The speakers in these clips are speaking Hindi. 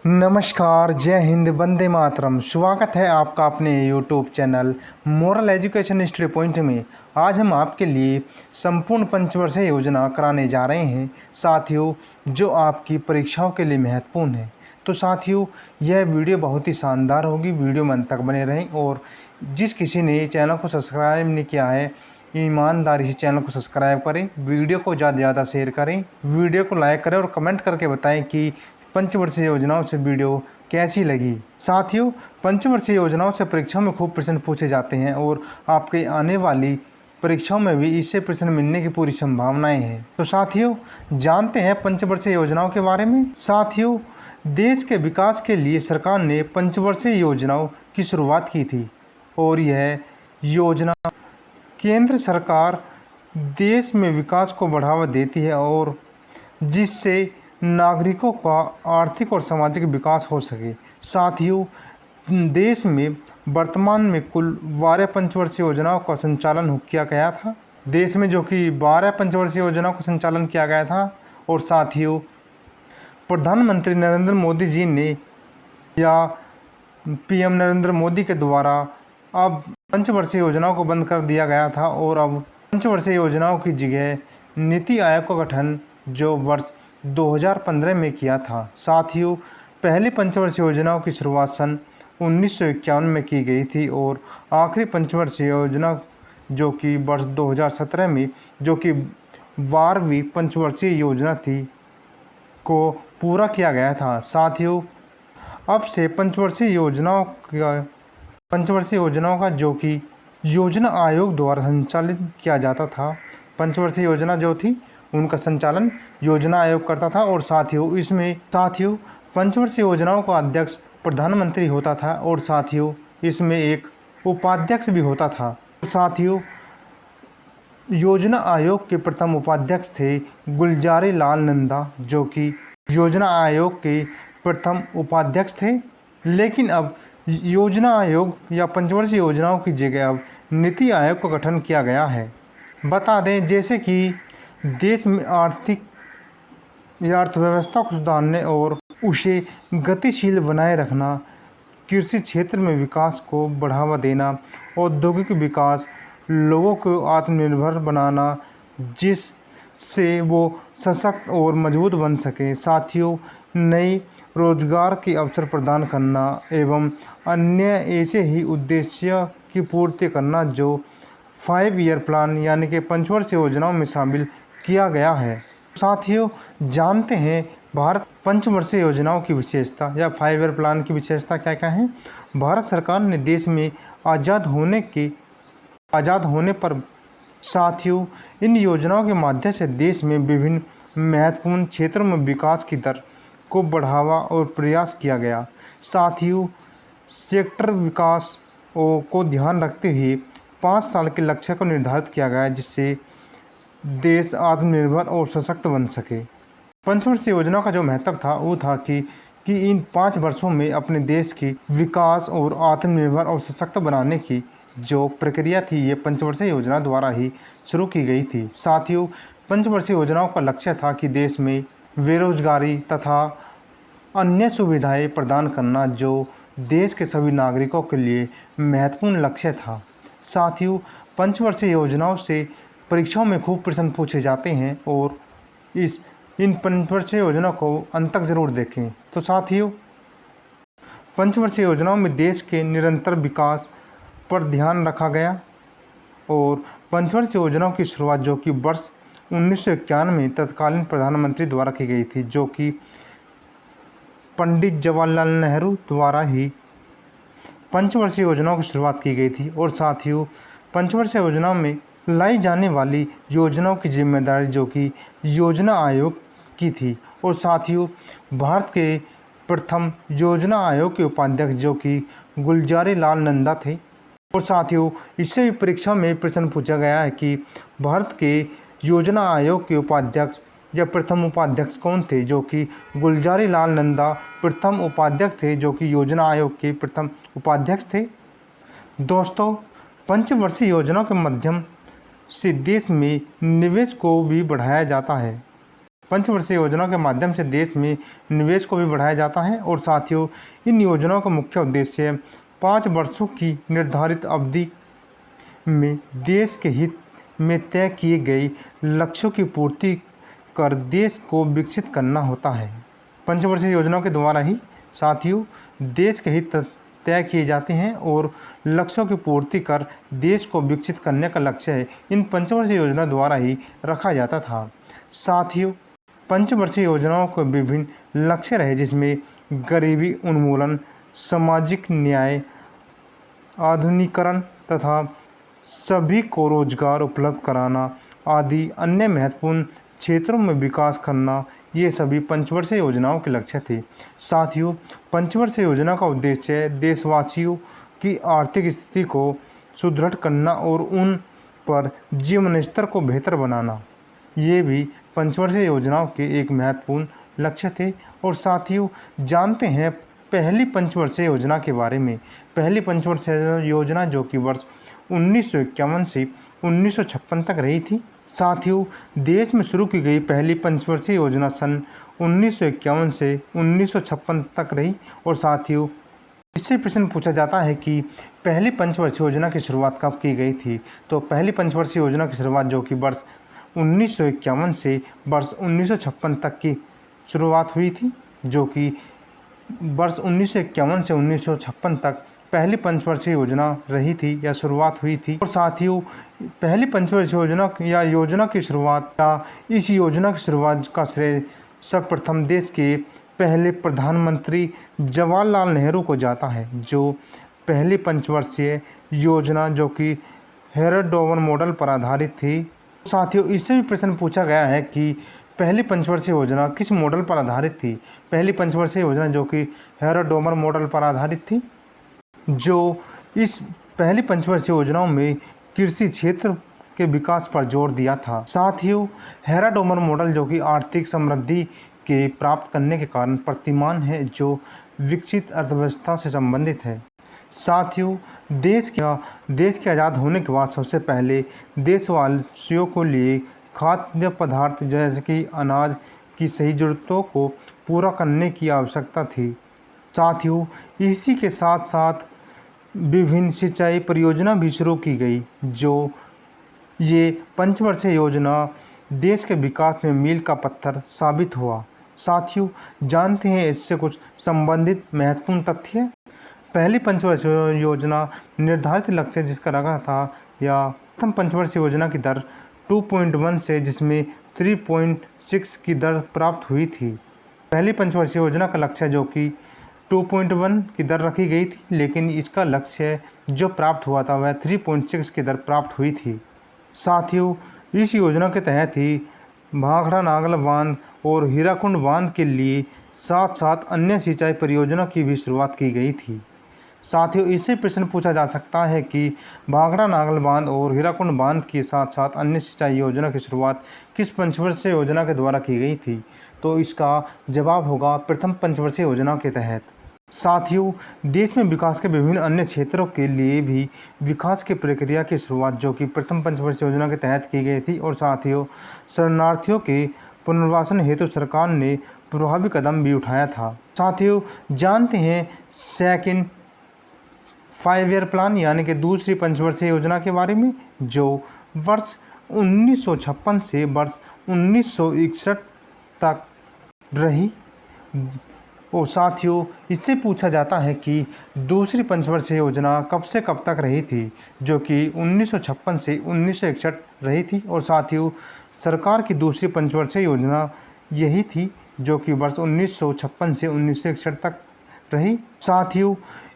नमस्कार, जय हिंद, वंदे मातरम। स्वागत है आपका अपने YouTube channel moral education history point में। आज हम आपके लिए संपूर्ण पंचवर्षीय योजना कराने जा रहे हैं साथियों, जो आपकी परीक्षाओं के लिए महत्वपूर्ण है। तो साथियों, यह वीडियो बहुत ही शानदार होगी। वीडियो में अंत तक बने रहें और जिस किसी ने चैनल को सब्सक्राइब नहीं किया है, ईमानदारी से चैनल को सब्सक्राइब करें, वीडियो को ज़्यादा से ज़्यादा शेयर करें, वीडियो को लाइक करें और कमेंट करके बताएं कि पंचवर्षीय योजनाओं से वीडियो कैसी लगी। साथियों, पंचवर्षीय योजनाओं से परीक्षाओं में खूब प्रश्न पूछे जाते हैं और आपके आने वाली परीक्षाओं में भी इससे प्रश्न मिलने की पूरी संभावनाएं हैं। तो साथियों, जानते हैं पंचवर्षीय योजनाओं के बारे में। साथियों, देश के विकास के लिए सरकार ने पंचवर्षीय योजनाओं की शुरुआत की थी और यह योजना केंद्र सरकार देश में विकास को बढ़ावा देती है और जिससे नागरिकों का आर्थिक और सामाजिक विकास हो सके। साथियों, देश में वर्तमान में कुल 12 पंचवर्षीय योजनाओं का संचालन किया गया था। देश में जो कि 12 पंचवर्षीय योजनाओं का संचालन किया गया था। और साथियों, प्रधानमंत्री नरेंद्र मोदी जी ने या पीएम नरेंद्र मोदी के द्वारा अब पंचवर्षीय योजनाओं को बंद कर दिया गया था और अब पंचवर्षीय योजनाओं की जगह नीति आयोग का गठन जो वर्ष 2015 में किया था। साथियों, पहली पंचवर्षीय योजनाओं की शुरुआत सन 1951 में की गई थी और आखिरी पंचवर्षीय योजना जो कि वर्ष 2017 में, जो कि 12वीं पंचवर्षीय योजना थी, को पूरा किया गया था। साथियों, अब से पंचवर्षीय योजनाओं का जो कि योजना आयोग द्वारा संचालित किया जाता था। पंचवर्षीय योजना जो थी उनका संचालन योजना आयोग करता था और साथियों पंचवर्षीय योजनाओं का अध्यक्ष प्रधानमंत्री होता था और साथियों इसमें एक उपाध्यक्ष भी होता था। साथियों, योजना आयोग के प्रथम उपाध्यक्ष थे गुलजारी लाल नंदा, जो कि योजना आयोग के प्रथम उपाध्यक्ष थे। लेकिन अब योजना आयोग या पंचवर्षीय योजनाओं की जगह अब नीति आयोग का गठन किया गया है। बता दें, जैसे कि देश में अर्थव्यवस्था को सुधारने और उसे गतिशील बनाए रखना, कृषि क्षेत्र में विकास को बढ़ावा देना, औद्योगिक विकास, लोगों को आत्मनिर्भर बनाना जिससे वो सशक्त और मजबूत बन सके। साथियों, नई रोजगार के अवसर प्रदान करना एवं अन्य ऐसे ही उद्देश्य की पूर्ति करना जो 5 ईयर प्लान यानी कि पंचवर्षीय योजनाओं में शामिल किया गया है। साथियों, जानते हैं भारत पंचवर्षीय योजनाओं की विशेषता या 5 ईयर प्लान की विशेषता क्या क्या है। भारत सरकार ने देश में आज़ाद होने पर साथियों इन योजनाओं के माध्यम से देश में विभिन्न महत्वपूर्ण क्षेत्रों में विकास की दर को बढ़ावा और प्रयास किया गया। साथियों, सेक्टर विकास को ध्यान रखते हुए 5 साल के लक्ष्य को निर्धारित किया गया जिससे देश आत्मनिर्भर और सशक्त बन सके। पंचवर्षीय योजना का जो महत्व था वो था कि इन 5 वर्षों में अपने देश की विकास और आत्मनिर्भर और सशक्त बनाने की जो प्रक्रिया थी ये पंचवर्षीय योजना द्वारा ही शुरू की गई थी। साथियों, पंचवर्षीय योजनाओं का लक्ष्य था कि देश में बेरोजगारी तथा अन्य सुविधाएं प्रदान करना जो देश के सभी नागरिकों के लिए महत्वपूर्ण लक्ष्य था। साथियों, पंचवर्षीय योजनाओं से परीक्षाओं में खूब प्रश्न पूछे जाते हैं और इन पंचवर्षीय योजनाओं को अंत तक ज़रूर देखें। तो साथियों, पंचवर्षीय योजनाओं में देश के निरंतर विकास पर ध्यान रखा गया और पंचवर्षीय योजनाओं की शुरुआत जो कि वर्ष 1951 में तत्कालीन प्रधानमंत्री द्वारा की गई थी, जो कि पंडित जवाहरलाल नेहरू द्वारा ही पंचवर्षीय योजनाओं की शुरुआत की गई थी। और साथियों, पंचवर्षीय योजनाओं में लाई जाने वाली योजनाओं की जिम्मेदारी जो कि योजना आयोग की थी। और साथियों, भारत के प्रथम योजना आयोग के उपाध्यक्ष जो कि गुलजारी लाल नंदा थे। और साथियों, इससे भी परीक्षा में प्रश्न पूछा गया है कि भारत के योजना आयोग के उपाध्यक्ष या प्रथम उपाध्यक्ष कौन थे, जो कि गुलजारी लाल नंदा प्रथम उपाध्यक्ष थे, जो कि योजना आयोग के प्रथम उपाध्यक्ष थे। दोस्तों, पंचवर्षीय योजनाओं के माध्यम से देश में निवेश को भी बढ़ाया जाता है। पंचवर्षीय योजना के माध्यम से देश में निवेश को भी बढ़ाया जाता है और साथियों इन योजनाओं का मुख्य उद्देश्य 5 वर्षों की निर्धारित अवधि में देश के हित में तय किए गए लक्ष्यों की पूर्ति कर देश को विकसित करना होता है। पंचवर्षीय योजनाओं के द्वारा ही साथियों देश के हित तय किए जाते हैं और लक्ष्यों की पूर्ति कर देश को विकसित करने का लक्ष्य इन पंचवर्षीय योजना द्वारा ही रखा जाता था। साथियों पंचवर्षीय योजनाओं के विभिन्न लक्ष्य रहे जिसमें गरीबी उन्मूलन, सामाजिक न्याय, आधुनिकीकरण तथा सभी को रोजगार उपलब्ध कराना आदि अन्य महत्वपूर्ण क्षेत्रों में विकास करना, ये सभी पंचवर्षीय योजनाओं के लक्ष्य थे। साथियों पंचवर्षीय योजना का उद्देश्य देशवासियों की आर्थिक स्थिति को सुदृढ़ करना और उन पर जीवन स्तर को बेहतर बनाना, ये भी पंचवर्षीय योजनाओं के एक महत्वपूर्ण लक्ष्य थे। और साथियों जानते हैं पहली पंचवर्षीय योजना के बारे में। पहली पंचवर्षीय योजना जो कि वर्ष 1951 से 1956 तक रही थी। साथियों देश में शुरू की गई पहली पंचवर्षीय योजना सन 1951 से 1956 तक रही। और साथियों इससे प्रश्न पूछा जाता है कि पहली पंचवर्षीय योजना की शुरुआत कब की गई थी। तो पहली पंचवर्षीय योजना की शुरुआत जो कि वर्ष 1951 से वर्ष 1956 तक की शुरुआत हुई थी, जो कि वर्ष 1951 से 1956 तक पहली पंचवर्षीय योजना रही थी या शुरुआत हुई थी। और साथियों पहली पंचवर्षीय योजना की शुरुआत या इस योजना की शुरुआत का श्रेय सर्वप्रथम देश के पहले प्रधानमंत्री जवाहरलाल नेहरू को जाता है, जो पहली पंचवर्षीय योजना जो कि हेराडोवर मॉडल पर आधारित थी। साथियों इससे भी प्रश्न पूछा गया है कि पहली पंचवर्षीय योजना किस मॉडल पर आधारित थी। पहली पंचवर्षीय योजना जो कि हेराडोवर मॉडल पर आधारित थी, जो इस पहली पंचवर्षीय योजनाओं में कृषि क्षेत्र के विकास पर जोर दिया था। साथियों हेराडोवर मॉडल जो कि आर्थिक समृद्धि के प्राप्त करने के कारण प्रतिमान है, जो विकसित अर्थव्यवस्था से संबंधित है। साथियों देश के आज़ाद होने के बाद सबसे पहले देशवासियों को लिए खाद्य पदार्थ जैसे कि अनाज की सही ज़रूरतों को पूरा करने की आवश्यकता थी। साथियों इसी के साथ साथ विभिन्न सिंचाई परियोजना भी शुरू की गई, जो ये पंचवर्षीय योजना देश के विकास में मील का पत्थर साबित हुआ। साथियों जानते हैं इससे कुछ संबंधित महत्वपूर्ण तथ्य। पहली पंचवर्षीय योजना निर्धारित लक्ष्य जिसका रखा था या प्रथम पंचवर्षीय योजना की दर 2.1 से जिसमें 3.6 की दर प्राप्त हुई थी। पहली पंचवर्षीय योजना का लक्ष्य जो कि 2.1 की दर रखी गई थी, लेकिन इसका लक्ष्य जो प्राप्त हुआ था वह 3.6 की दर प्राप्त हुई थी। साथियों इस योजना के तहत ही भाखड़ा नागल बांध और हीराकुंड बांध के लिए साथ साथ अन्य सिंचाई परियोजना की भी शुरुआत की गई थी। साथियों इससे प्रश्न पूछा जा सकता है कि भाखड़ा नागल बांध और हीराकुंड बांध के साथ साथ अन्य सिंचाई योजना की शुरुआत किस पंचवर्षीय योजना के द्वारा की गई थी। तो इसका जवाब होगा प्रथम पंचवर्षीय योजना के तहत। साथियों देश में विकास के विभिन्न अन्य क्षेत्रों के लिए भी विकास की प्रक्रिया की शुरुआत जो कि प्रथम पंचवर्षीय योजना के तहत की गई थी। और साथियों शरणार्थियों के पुनर्वासन हेतु सरकार ने प्रभावी कदम भी उठाया था। साथियों जानते हैं सेकंड 5 ईयर प्लान यानी कि दूसरी पंचवर्षीय योजना के बारे में, जो वर्ष 1956 से वर्ष 1961 तक रही। और साथियों इससे पूछा जाता है कि दूसरी पंचवर्षीय योजना कब से कब तक रही थी, जो कि 1956 से 1961 रही थी। और साथियों सरकार की दूसरी पंचवर्षीय योजना यही थी जो कि वर्ष 1956 से 1961 तक रही। साथियों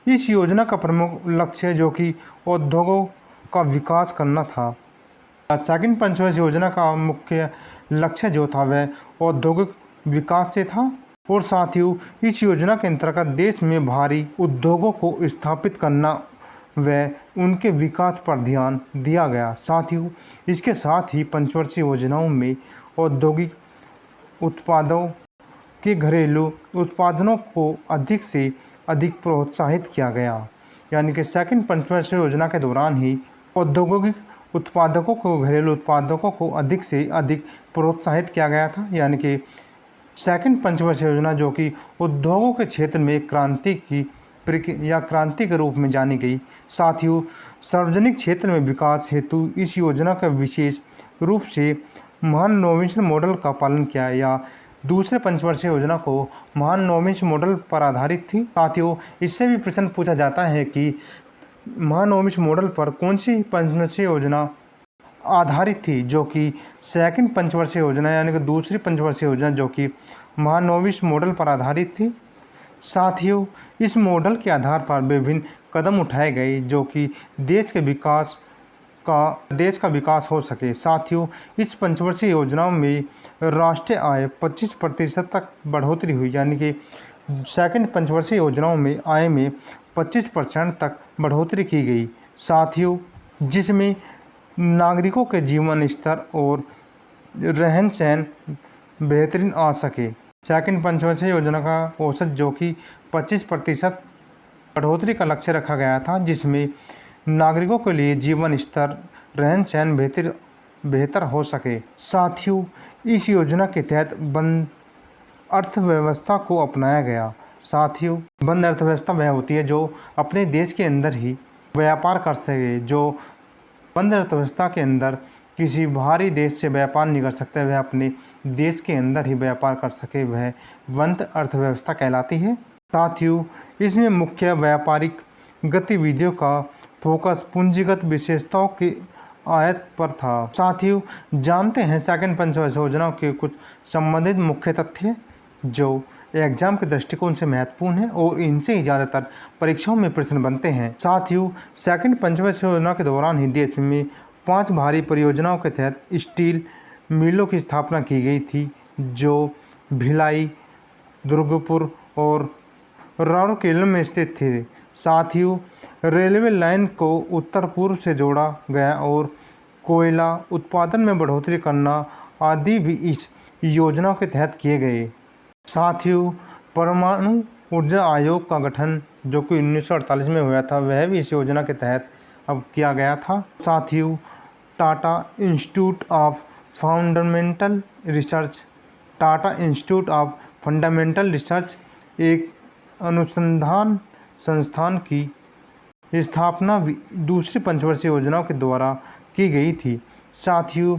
इस योजना का प्रमुख लक्ष्य जो कि उद्योगों का विकास करना था। सेकंड पंचवर्षीय योजना का मुख्य लक्ष्य जो था वह औद्योगिक विकास से था। और साथियों इस योजना के अंतर्गत देश में भारी उद्योगों को स्थापित करना व उनके विकास पर ध्यान दिया गया। साथियों इसके साथ ही पंचवर्षीय योजनाओं में औद्योगिक उत्पादों के घरेलू उत्पादनों को अधिक से अधिक प्रोत्साहित किया गया। यानी कि सेकंड पंचवर्षीय योजना के दौरान ही औद्योगिक उत्पादकों को घरेलू उत्पादकों को अधिक से अधिक प्रोत्साहित किया गया था, यानी कि सेकंड पंचवर्षीय योजना जो कि उद्योगों के क्षेत्र में क्रांति के रूप में जानी गई। साथ ही सार्वजनिक क्षेत्र में विकास हेतु इस योजना का विशेष रूप से महानवोन्मेष मॉडल का पालन किया, या दूसरे पंचवर्षीय योजना को महानवोन्मेष मॉडल पर आधारित थी। साथियों, इससे भी प्रश्न पूछा जाता है कि महानवोन्मेष मॉडल पर कौन सी पंचवर्षीय योजना आधारित थी, जो कि सेकंड पंचवर्षीय योजना यानी कि दूसरी पंचवर्षीय योजना जो कि महानवोन्मेष मॉडल पर आधारित थी। साथियों, इस मॉडल के आधार पर विभिन्न कदम उठाए गए जो कि देश का विकास हो सके। साथियों, इस पंचवर्षीय योजनाओं में राष्ट्रीय आय 25% तक बढ़ोतरी हुई, यानी कि सेकंड पंचवर्षीय योजनाओं में आय में 25% तक बढ़ोतरी की गई। साथियों, जिसमें नागरिकों के जीवन स्तर और रहन सहन बेहतरीन आ सके। सेकंड पंचवर्षीय योजना का औसत जो कि 25% बढ़ोतरी का लक्ष्य रखा गया था, जिसमें नागरिकों के लिए जीवन स्तर रहन सहन बेहतर हो सके। साथियों, इस योजना के तहत बंद अर्थव्यवस्था को अपनाया गया। साथियों, बंद अर्थव्यवस्था वह होती है जो अपने देश के अंदर ही व्यापार कर सके। जो बंद अर्थव्यवस्था के अंदर किसी बाहरी देश से व्यापार नहीं कर सकता, वह अपने देश के अंदर ही व्यापार कर सके, वह बंद अर्थव्यवस्था कहलाती है। साथियों, इसमें मुख्य व्यापारिक गतिविधियों का फोकस पूंजीगत विशेषताओं की आयत पर था। साथियों, जानते हैं सेकंड पंचवर्षीय योजना के कुछ संबंधित मुख्य तथ्य जो एग्जाम के दृष्टिकोण से महत्वपूर्ण है और इनसे ही ज़्यादातर परीक्षाओं में प्रश्न बनते हैं। साथियों, सेकंड पंचवर्षीय योजना के दौरान ही देश में 5 भारी परियोजनाओं के तहत स्टील मिलों की स्थापना की गई थी, जो भिलाई, दुर्गापुर और राउरकेला में स्थित थे। साथियों, रेलवे लाइन को उत्तर पूर्व से जोड़ा गया और कोयला उत्पादन में बढ़ोतरी करना आदि भी इस योजना के तहत किए गए। साथियों, परमाणु ऊर्जा आयोग का गठन जो कि 1948 में हुआ था, वह भी इस योजना के तहत अब किया गया था। साथियों, Tata institute of fundamental research एक अनुसंधान संस्थान की स्थापना दूसरी पंचवर्षीय योजनाओं के द्वारा की गई थी। साथियों,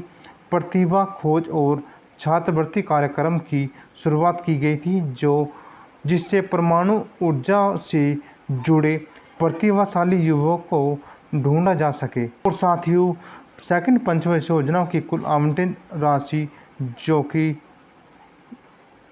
प्रतिभा खोज और छात्रवृत्ति कार्यक्रम की शुरुआत की गई थी, जिससे परमाणु ऊर्जा से जुड़े प्रतिभाशाली युवाओं को ढूंढा जा सके। और साथियों, सेकंड पंचवर्षीय योजनाओं की कुल आवंटित राशि जो कि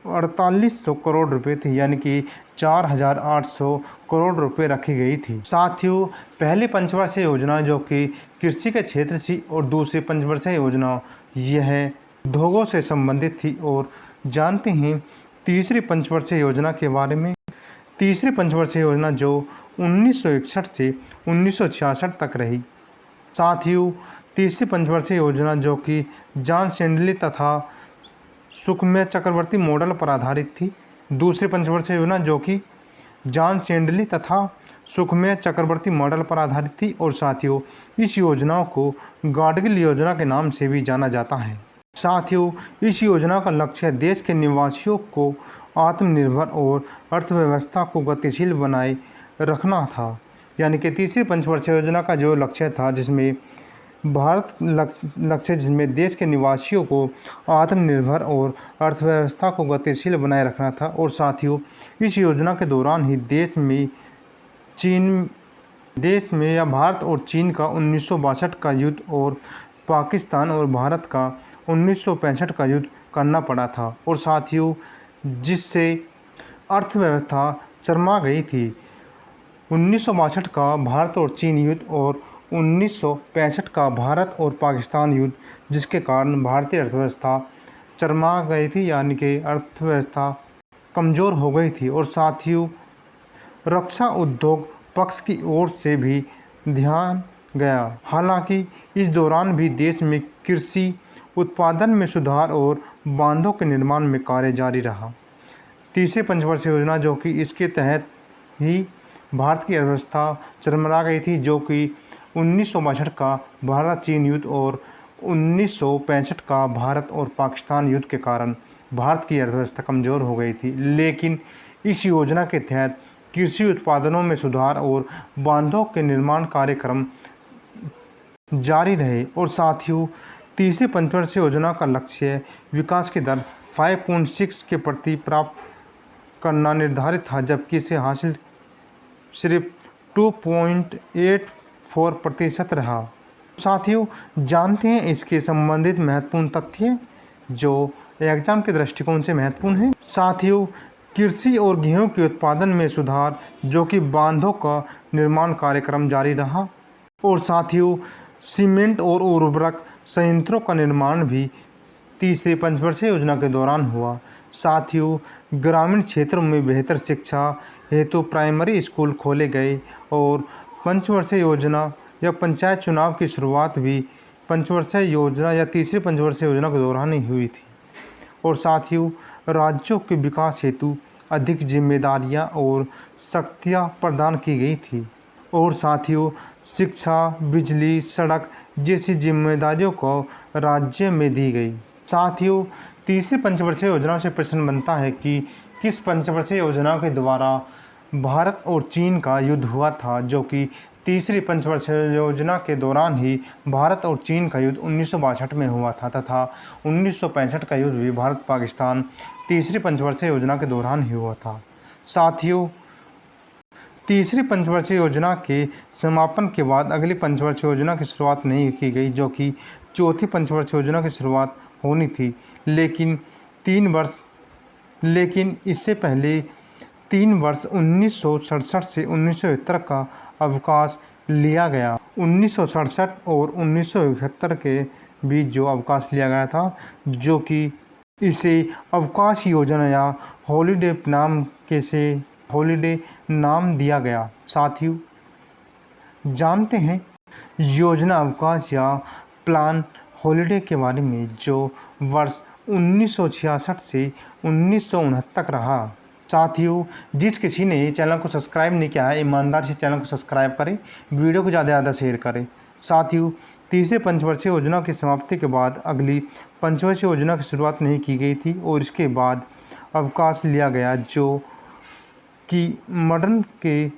4800 करोड़ रुपए थी, यानी कि 4800 करोड़ रुपए रखी गई थी। साथियों, पहली पंचवर्षीय योजना जो कि कृषि के क्षेत्र से और दूसरी पंचवर्षीय योजना यह उद्योगों से संबंधित थी। और जानते हैं तीसरी पंचवर्षीय योजना के बारे में। तीसरी पंचवर्षीय योजना जो 1961 से 1966 तक रही। साथियों, तीसरी पंचवर्षीय योजना जो कि जॉन सेंडली तथा सुकम्या चक्रवर्ती मॉडल पर आधारित थी। दूसरी पंचवर्षीय योजना जो कि जॉन सेंडली तथा सुकम्या चक्रवर्ती मॉडल पर आधारित थी। और साथियों, इस योजनाओं को गाडगिल योजना के नाम से भी जाना जाता है। साथियों, इस योजना का लक्ष्य देश के निवासियों को आत्मनिर्भर और अर्थव्यवस्था को गतिशील बनाए रखना था। यानी कि तीसरी पंचवर्षीय योजना का जो लक्ष्य था, जिसमें जिसमें देश के निवासियों को आत्मनिर्भर और अर्थव्यवस्था को गतिशील बनाए रखना था। और साथियों, इस योजना के दौरान ही देश में या भारत और चीन का 1962 का युद्ध और पाकिस्तान और भारत का 1965 का युद्ध करना पड़ा था। और साथियों, जिससे अर्थव्यवस्था चरमरा गई थी। 1962 का भारत और चीन युद्ध और 1965 का भारत और पाकिस्तान युद्ध, जिसके कारण भारतीय अर्थव्यवस्था चरमरा गई थी, यानी कि अर्थव्यवस्था कमज़ोर हो गई थी। और साथियों, रक्षा उद्योग पक्ष की ओर से भी ध्यान गया। हालांकि इस दौरान भी देश में कृषि उत्पादन में सुधार और बांधों के निर्माण में कार्य जारी रहा। तीसरी पंचवर्षीय योजना जो कि इसके तहत ही भारत की अर्थव्यवस्था चरमरा गई थी, जो कि 1962 का भारत चीन युद्ध और 1965 का भारत और पाकिस्तान युद्ध के कारण भारत की अर्थव्यवस्था कमज़ोर हो गई थी। लेकिन इस योजना के तहत कृषि उत्पादनों में सुधार और बांधों के निर्माण कार्यक्रम जारी रहे। और साथियों, तीसरी पंचवर्षीय योजना का लक्ष्य विकास की दर 5.6 के प्रति प्राप्त करना निर्धारित था, जबकि इसे हासिल सिर्फ 2.84% रहा। साथियों, जानते हैं इसके संबंधित महत्वपूर्ण तथ्य जो एग्जाम के दृष्टिकोण से महत्वपूर्ण है। साथियों, कृषि और गेहूं के उत्पादन में सुधार, जो कि बांधों का निर्माण कार्यक्रम जारी रहा। और साथियों, सीमेंट और उर्वरक संयंत्रों का निर्माण भी तीसरी पंचवर्षीय योजना के दौरान हुआ। साथियों, ग्रामीण क्षेत्रों में बेहतर शिक्षा हेतु प्राइमरी स्कूल खोले गए और पंचवर्षीय योजना या पंचायत चुनाव की शुरुआत भी पंचवर्षीय योजना या तीसरी पंचवर्षीय योजना के दौरान ही हुई थी। और साथियों, राज्यों के विकास हेतु अधिक जिम्मेदारियां और शक्तियां प्रदान की गई थी। और साथियों, शिक्षा, बिजली, सड़क जैसी जिम्मेदारियों को राज्य में दी गई। साथियों, तीसरी पंचवर्षीय योजना से प्रश्न बनता है कि किस पंचवर्षीय योजना के द्वारा भारत और चीन का युद्ध हुआ था, जो कि तीसरी पंचवर्षीय योजना के दौरान ही भारत और चीन का युद्ध 1962 में हुआ था तथा 1965 का युद्ध भी भारत पाकिस्तान तीसरी पंचवर्षीय योजना के दौरान ही हुआ था। साथियों, तीसरी पंचवर्षीय योजना के समापन के बाद अगली पंचवर्षीय योजना की शुरुआत नहीं की गई, जो कि चौथी पंचवर्षीय योजना की शुरुआत होनी थी। लेकिन इससे पहले 3 वर्ष 1967 से 1971 का अवकाश लिया गया। 1967 और 1971 के बीच जो अवकाश लिया गया था, जो कि इसे अवकाश योजना या हॉलीडे नाम दिया गया। साथियों, जानते हैं योजना अवकाश या प्लान हॉलीडे के बारे में, जो वर्ष 1966 से 1969 तक रहा। साथियों, जिस किसी ने चैनल को सब्सक्राइब नहीं किया है, ईमानदार से चैनल को सब्सक्राइब करें, वीडियो को ज़्यादा से ज़्यादा शेयर करें। साथियों, तीसरे पंचवर्षीय योजना की समाप्ति के बाद अगली पंचवर्षीय योजना की शुरुआत नहीं की गई थी और इसके बाद अवकाश लिया गया, जो कि मॉडर्न के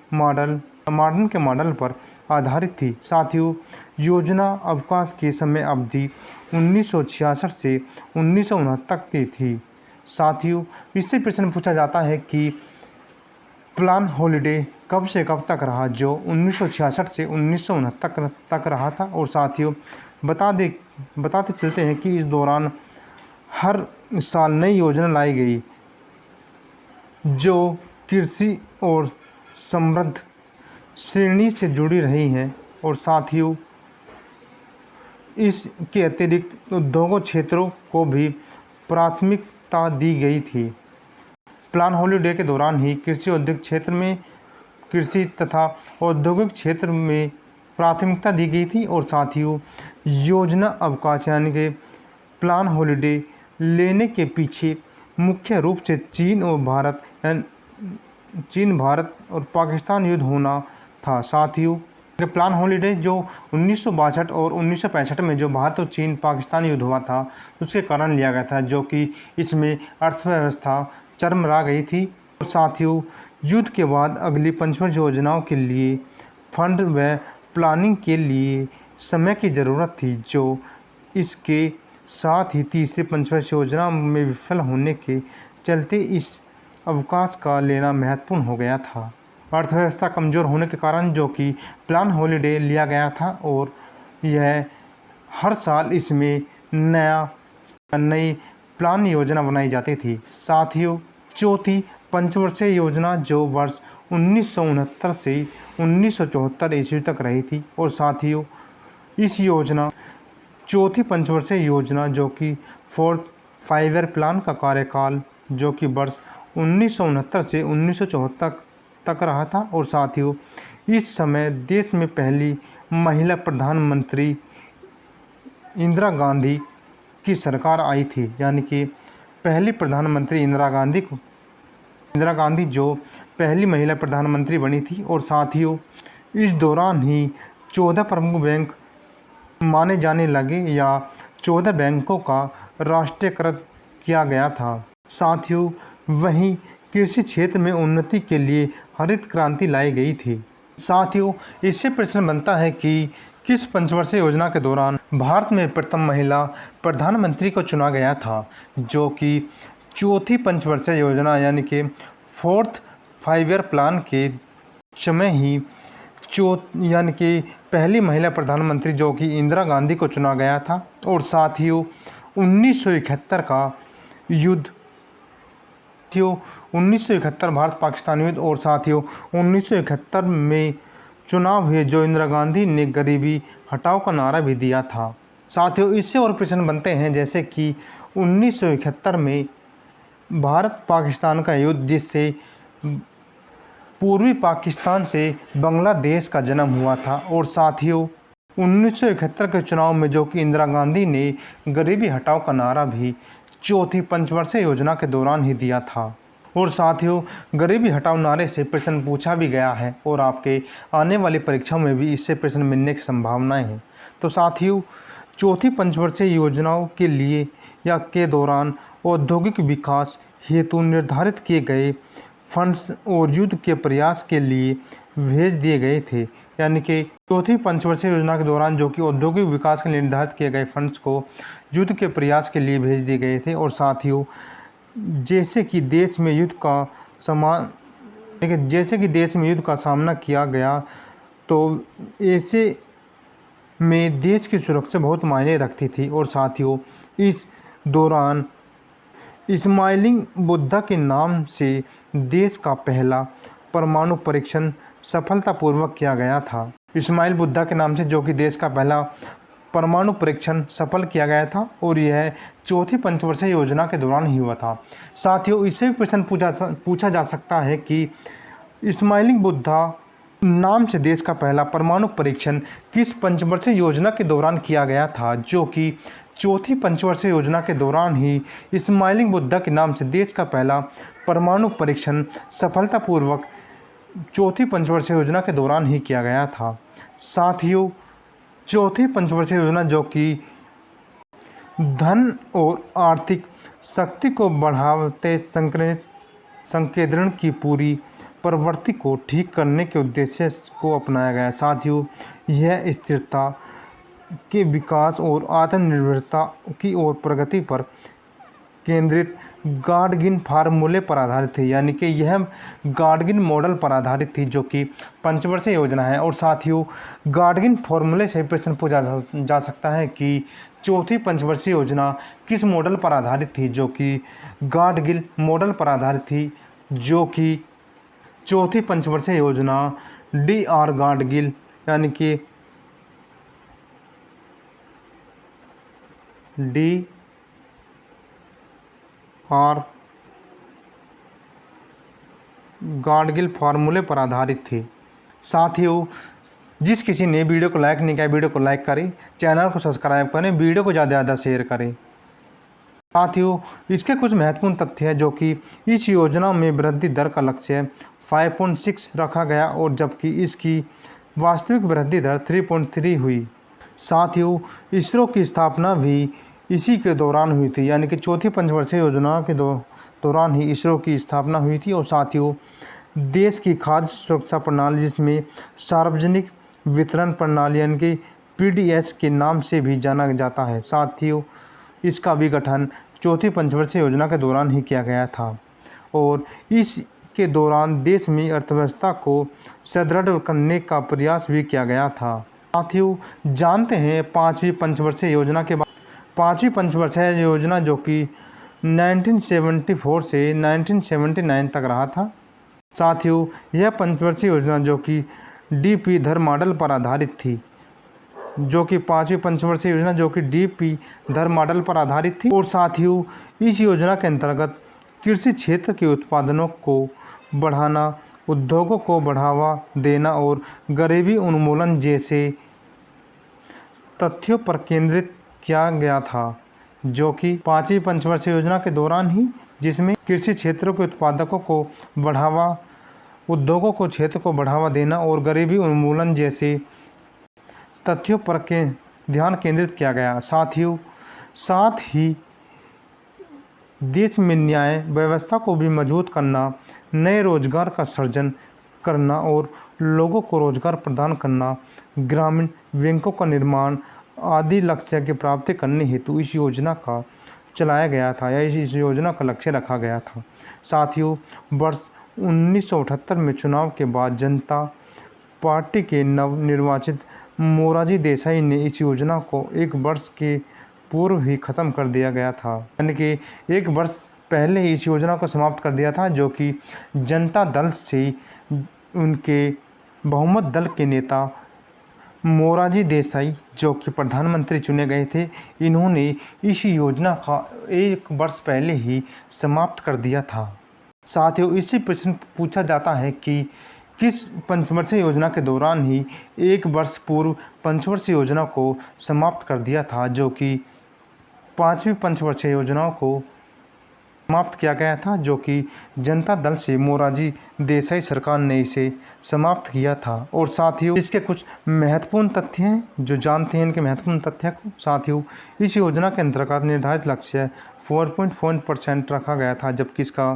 मॉडल पर आधारित थी। साथियों, योजना अवकाश की समय अवधि 1966 से 1969 तक की थी। साथियों, इससे प्रश्न पूछा जाता है कि प्लान हॉलीडे कब से कब तक रहा, जो 1966 से 1969 तक रहा था। और साथियों, बताते चलते हैं कि इस दौरान हर साल नई योजना लाई गई, जो कृषि और समृद्ध श्रेणी से जुड़ी रही हैं। और साथियों, इसके अतिरिक्त उद्योगों क्षेत्रों को भी प्राथमिकता दी गई थी। प्लान हॉलीडे के दौरान ही कृषि तथा औद्योगिक क्षेत्र में प्राथमिकता दी गई थी। और साथियों, योजना अवकाश यानी कि प्लान हॉलीडे लेने के पीछे मुख्य रूप से चीन भारत और पाकिस्तान युद्ध होना था। साथियों, प्लान हॉलीडे जो 1962 और 1965 में जो भारत और चीन पाकिस्तान युद्ध हुआ था, उसके कारण लिया गया था, जो कि इसमें अर्थव्यवस्था चरमरा गई थी। और साथियों, युद्ध के बाद अगली पंचवर्षीय योजनाओं के लिए फंड व प्लानिंग के लिए समय की ज़रूरत थी, जो इसके साथ ही तीसरी पंचवर्षीय योजना में विफल होने के चलते इस अवकाश का लेना महत्वपूर्ण हो गया था। अर्थव्यवस्था कमज़ोर होने के कारण जो कि प्लान हॉलीडे लिया गया था और यह हर साल इसमें नई प्लान योजना बनाई जाती थी। साथियों, चौथी पंचवर्षीय योजना जो वर्ष 1969 से 1974 ईस्वी तक रही थी। और साथियों, चौथी पंचवर्षीय योजना जो कि 4th 5-year प्लान का कार्यकाल जो कि वर्ष 1969 से 1974 तक रहा था। और साथियों, इस समय देश में पहली महिला प्रधानमंत्री इंदिरा गांधी की सरकार आई थी, यानी कि पहली प्रधानमंत्री इंदिरा गांधी जो पहली महिला प्रधानमंत्री बनी थी। और साथियों, इस दौरान ही 14 प्रमुख बैंक माने जाने लगे या 14 बैंकों का राष्ट्रीयकृत किया गया था। साथियों, वहीं कृषि क्षेत्र में उन्नति के लिए हरित क्रांति लाई गई थी। साथियों, इससे प्रश्न बनता है कि किस पंचवर्षीय योजना के दौरान भारत में प्रथम महिला प्रधानमंत्री को चुना गया था, जो कि चौथी पंचवर्षीय योजना यानी कि फोर्थ 5 ईयर प्लान के समय ही यानी कि पहली महिला प्रधानमंत्री जो कि इंदिरा गांधी को चुना गया था। और साथियों, 1971 का युद्ध 1971 भारत पाकिस्तान युद्ध और साथियों 1971 में चुनाव हुए जो इंदिरा गांधी ने गरीबी हटाओ का नारा भी दिया था। साथियों, इससे और प्रश्न बनते हैं जैसे कि 1971 में भारत पाकिस्तान का युद्ध जिससे पूर्वी पाकिस्तान से बांग्लादेश का जन्म हुआ था। और साथियों, 1971 के चुनाव में जो कि इंदिरा गांधी ने गरीबी हटाओ का नारा भी चौथी पंचवर्षीय योजना के दौरान ही दिया था। और साथियों, गरीबी हटाओ नारे से प्रश्न पूछा भी गया है और आपके आने वाली परीक्षाओं में भी इससे प्रश्न मिलने की संभावनाएं हैं। तो साथियों, चौथी पंचवर्षीय योजनाओं के लिए या के दौरान औद्योगिक विकास हेतु निर्धारित किए गए फंड्स और युद्ध के प्रयास के लिए भेज दिए गए थे। यानी कि चौथी पंचवर्षीय योजना के दौरान जो कि औद्योगिक विकास के लिए निर्धारित किए गए फंड्स को युद्ध के प्रयास के लिए भेज दिए गए थे। और साथियों, जैसे कि देश में युद्ध का सामना किया गया तो ऐसे में देश की सुरक्षा बहुत मायने रखती थी। और साथियों, इस दौरान इस्माइलिंग बुद्धा के नाम से देश का पहला परमाणु परीक्षण सफलतापूर्वक किया गया था। इस्माइल बुद्धा के नाम से जो कि देश का पहला परमाणु परीक्षण सफल किया गया था और यह चौथी पंचवर्षीय योजना के दौरान ही हुआ था। साथियों, इससे भी प्रश्न पूछा जा सकता है कि इस्माइलिंग बुद्धा नाम से देश का पहला परमाणु परीक्षण किस पंचवर्षीय योजना के दौरान किया गया था, जो कि चौथी पंचवर्षीय योजना के दौरान ही इस्माइलिंग बुद्धा के नाम से देश का पहला परमाणु परीक्षण सफलतापूर्वक चौथी पंचवर्षीय योजना के दौरान ही किया गया था। साथियों, चौथी पंचवर्षीय योजना जो कि धन और आर्थिक शक्ति को बढ़ाते संकेंद्रण की पूरी प्रवृत्ति को ठीक करने के उद्देश्य को अपनाया गया। साथियों, यह स्थिरता के विकास और आत्मनिर्भरता की ओर प्रगति पर केंद्रित गाडगिल फार्मूले पर आधारित थी। यानी कि यह गाडगिल मॉडल पर आधारित थी जो कि पंचवर्षीय योजना है। और साथियों, गाडगिल फार्मूले से प्रश्न पूछा जा सकता है कि चौथी पंचवर्षीय योजना किस मॉडल पर आधारित थी, जो कि गाडगिल मॉडल पर आधारित थी, जो कि चौथी पंचवर्षीय योजना DR गाडगिल यानी कि DR गाडगिल फार्मूले पर आधारित थी। साथियों, जिस किसी ने वीडियो को लाइक नहीं किया, वीडियो को लाइक करें, चैनल को सब्सक्राइब करें, वीडियो को ज़्यादा से ज़्यादा शेयर करें। साथियों, इसके कुछ महत्वपूर्ण तथ्य हैं जो कि इस योजना में वृद्धि दर का लक्ष्य 5.6 रखा गया और जबकि इसकी वास्तविक वृद्धि दर 3.3 हुई। साथियों, इसरो की स्थापना भी इसी के दौरान हुई थी। यानी कि चौथी पंचवर्षीय योजना के दौरान ही इसरो की स्थापना हुई थी। और साथियों, देश की खाद्य सुरक्षा प्रणाली जिसमें सार्वजनिक वितरण प्रणाली यानी कि PDS के नाम से भी जाना जाता है। साथियों, इसका भी गठन चौथी पंचवर्षीय योजना के दौरान ही किया गया था और इसके दौरान देश में अर्थव्यवस्था को सुदृढ़ करने का प्रयास भी किया गया था। साथियों, जानते हैं पाँचवीं पंचवर्षीय योजना के बाद पाँचवीं पंचवर्षीय योजना जो कि 1974 से 1979 तक रहा था। साथियों, यह पंचवर्षीय योजना जो कि DP धर मॉडल पर आधारित थी, जो कि पाँचवीं पंचवर्षीय योजना जो कि DP धर मॉडल पर आधारित थी। और साथियों, इस योजना के अंतर्गत कृषि क्षेत्र के उत्पादनों को बढ़ाना, उद्योगों को बढ़ावा देना और गरीबी उन्मूलन जैसे तथ्यों पर केंद्रित किया गया था, जो कि पाँचवीं पंचवर्षीय योजना के दौरान ही, जिसमें कृषि क्षेत्रों के उत्पादकों को बढ़ावा, उद्योगों को क्षेत्र को बढ़ावा देना और गरीबी उन्मूलन जैसे तथ्यों पर ध्यान केंद्रित किया गया। साथ ही देश में न्याय व्यवस्था को भी मजबूत करना, नए रोजगार का सृजन करना और लोगों को रोजगार प्रदान करना, ग्रामीण बैंकों का निर्माण आदि लक्ष्य की प्राप्ति करने हेतु इस योजना का चलाया गया था या इस योजना का लक्ष्य रखा गया था। साथियों, वर्ष 1978 में चुनाव के बाद जनता पार्टी के नवनिर्वाचित मोरारजी देसाई ने इस योजना को एक वर्ष के पूर्व ही खत्म कर दिया गया था, यानी कि एक वर्ष पहले ही इस योजना को समाप्त कर दिया था, जो कि जनता दल से उनके बहुमत दल के नेता मोरारजी देसाई जो कि प्रधानमंत्री चुने गए थे, इन्होंने इस योजना का एक वर्ष पहले ही समाप्त कर दिया था। साथियों, इसी प्रश्न पूछा जाता है कि किस पंचवर्षीय योजना के दौरान ही एक वर्ष पूर्व पंचवर्षीय योजना को समाप्त कर दिया था, जो कि 5वीं पंचवर्षीय योजनाओं को समाप्त किया गया था, जो कि जनता दल से मोरारजी देसाई सरकार ने इसे समाप्त किया था। और साथियों, इसके कुछ महत्वपूर्ण तथ्य हैं जो जानते हैं इनके महत्वपूर्ण तथ्य को। साथियों, इस योजना के अंतर्गत निर्धारित लक्ष्य 4.4% रखा गया था, जबकि इसका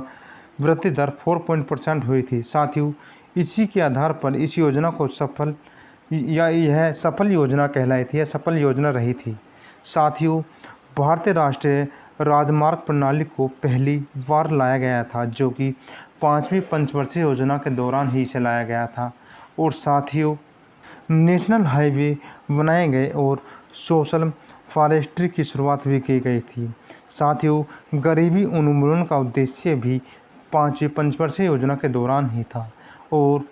वृद्धि दर 4% हुई थी। साथियों, इसी के आधार पर इस योजना को यह सफल योजना कहलाई थी, यह सफल योजना रही थी। साथियों, भारतीय राष्ट्रीय राजमार्ग प्रणाली को पहली बार लाया गया था, जो कि 5वीं पंचवर्षीय योजना के दौरान ही इसे लाया गया था। और साथियों, नेशनल हाईवे बनाए गए और सोशल फॉरेस्ट्री की शुरुआत भी की गई थी। साथियों, गरीबी उन्मूलन का उद्देश्य भी 5वीं पंचवर्षीय योजना के दौरान ही था और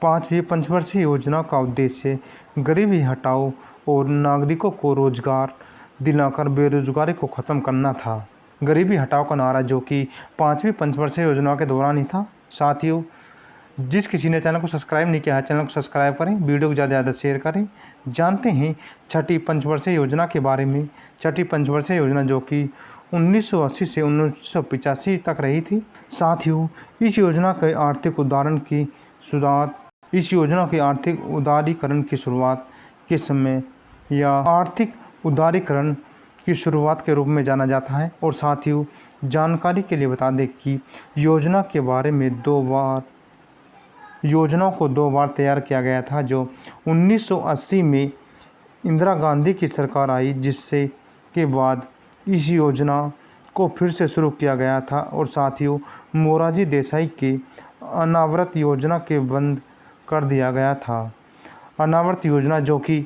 5वीं पंचवर्षीय योजना का उद्देश्य गरीबी हटाओ और नागरिकों को रोजगार दिलाकर बेरोजगारी को ख़त्म करना था। गरीबी हटाओ का नारा जो कि 5वीं पंचवर्षीय योजना के दौरान ही था। साथियों, जिस किसी ने चैनल को सब्सक्राइब नहीं किया है, चैनल को सब्सक्राइब करें, वीडियो को ज़्यादा से ज़्यादा शेयर करें। जानते हैं छठी पंचवर्षीय योजना के बारे में। छठी पंचवर्षीय योजना जो कि 1980 से 1985 तक रही थी। साथियों, इस योजना के आर्थिक उदारीकरण की शुरुआत के समय या आर्थिक उदारीकरण की शुरुआत के रूप में जाना जाता है। और साथियों, जानकारी के लिए बता दें कि योजना के बारे में योजनाओं को 2 बार तैयार किया गया था, जो 1980 में इंदिरा गांधी की सरकार आई, जिससे के बाद इस योजना को फिर से शुरू किया गया था। और साथियों, मोरारजी देसाई के अनावृत योजना के बंद कर दिया गया था। अनावृत योजना जो कि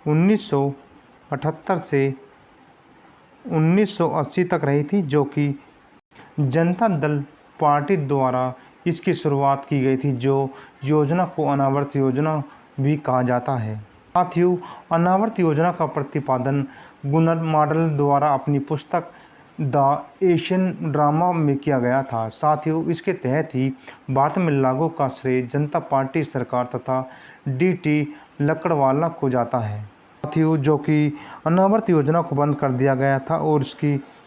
1978 से 1980 तक रही थी, जो कि जनता दल पार्टी द्वारा इसकी शुरुआत की गई थी, जो योजना को अनावृत योजना भी कहा जाता है। साथियों, अनावृत योजना का प्रतिपादन गुनर मॉडल द्वारा अपनी पुस्तक द एशियन ड्रामा में किया गया था। साथियों, इसके तहत ही भारत में लागू का श्रेय जनता पार्टी सरकार तथा डी.टी. लकड़वाला को जाता है। साथियों, जो कि अनावृत योजना को बंद कर दिया गया था और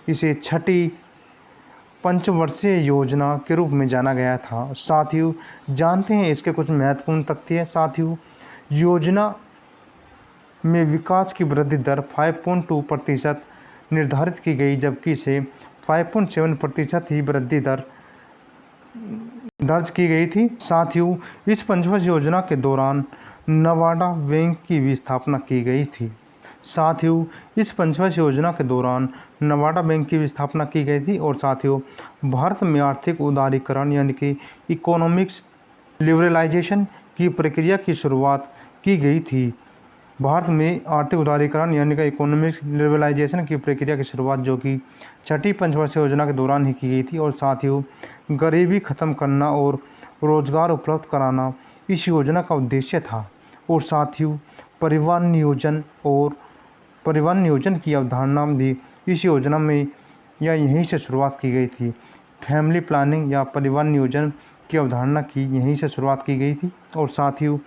इसे छठी पंचवर्षीय योजना के रूप में जाना गया था। साथियों, जानते हैं इसके कुछ महत्वपूर्ण तथ्य। साथियों, योजना में विकास की वृद्धि दर 5.2% निर्धारित की गई, जबकि इसे 5.7% ही वृद्धि दर दर्ज की गई थी। साथियों, इस पंचवर्षीय योजना के दौरान नवाडा बैंक की भी स्थापना की गई थी। साथियों, इस पंचवर्षीय योजना के दौरान नवाडा बैंक की भी स्थापना की गई थी। और साथियों, भारत में आर्थिक उदारीकरण यानी कि इकोनॉमिक्स लिबरलाइजेशन की प्रक्रिया की शुरुआत की गई थी। भारत में आर्थिक उदारीकरण यानी कि इकोनॉमिक्स लिबरलाइजेशन की प्रक्रिया की शुरुआत जो कि छठी पंचवर्षीय योजना के दौरान ही की गई थी। और साथियों, गरीबी ख़त्म करना और रोजगार उपलब्ध कराना इस योजना का उद्देश्य था। और साथियों, परिवार नियोजन की अवधारणा भी इस योजना में या यहीं से शुरुआत की गई थी। फैमिली प्लानिंग या परिवार नियोजन की अवधारणा की यहीं से शुरुआत की गई थी। और साथियों,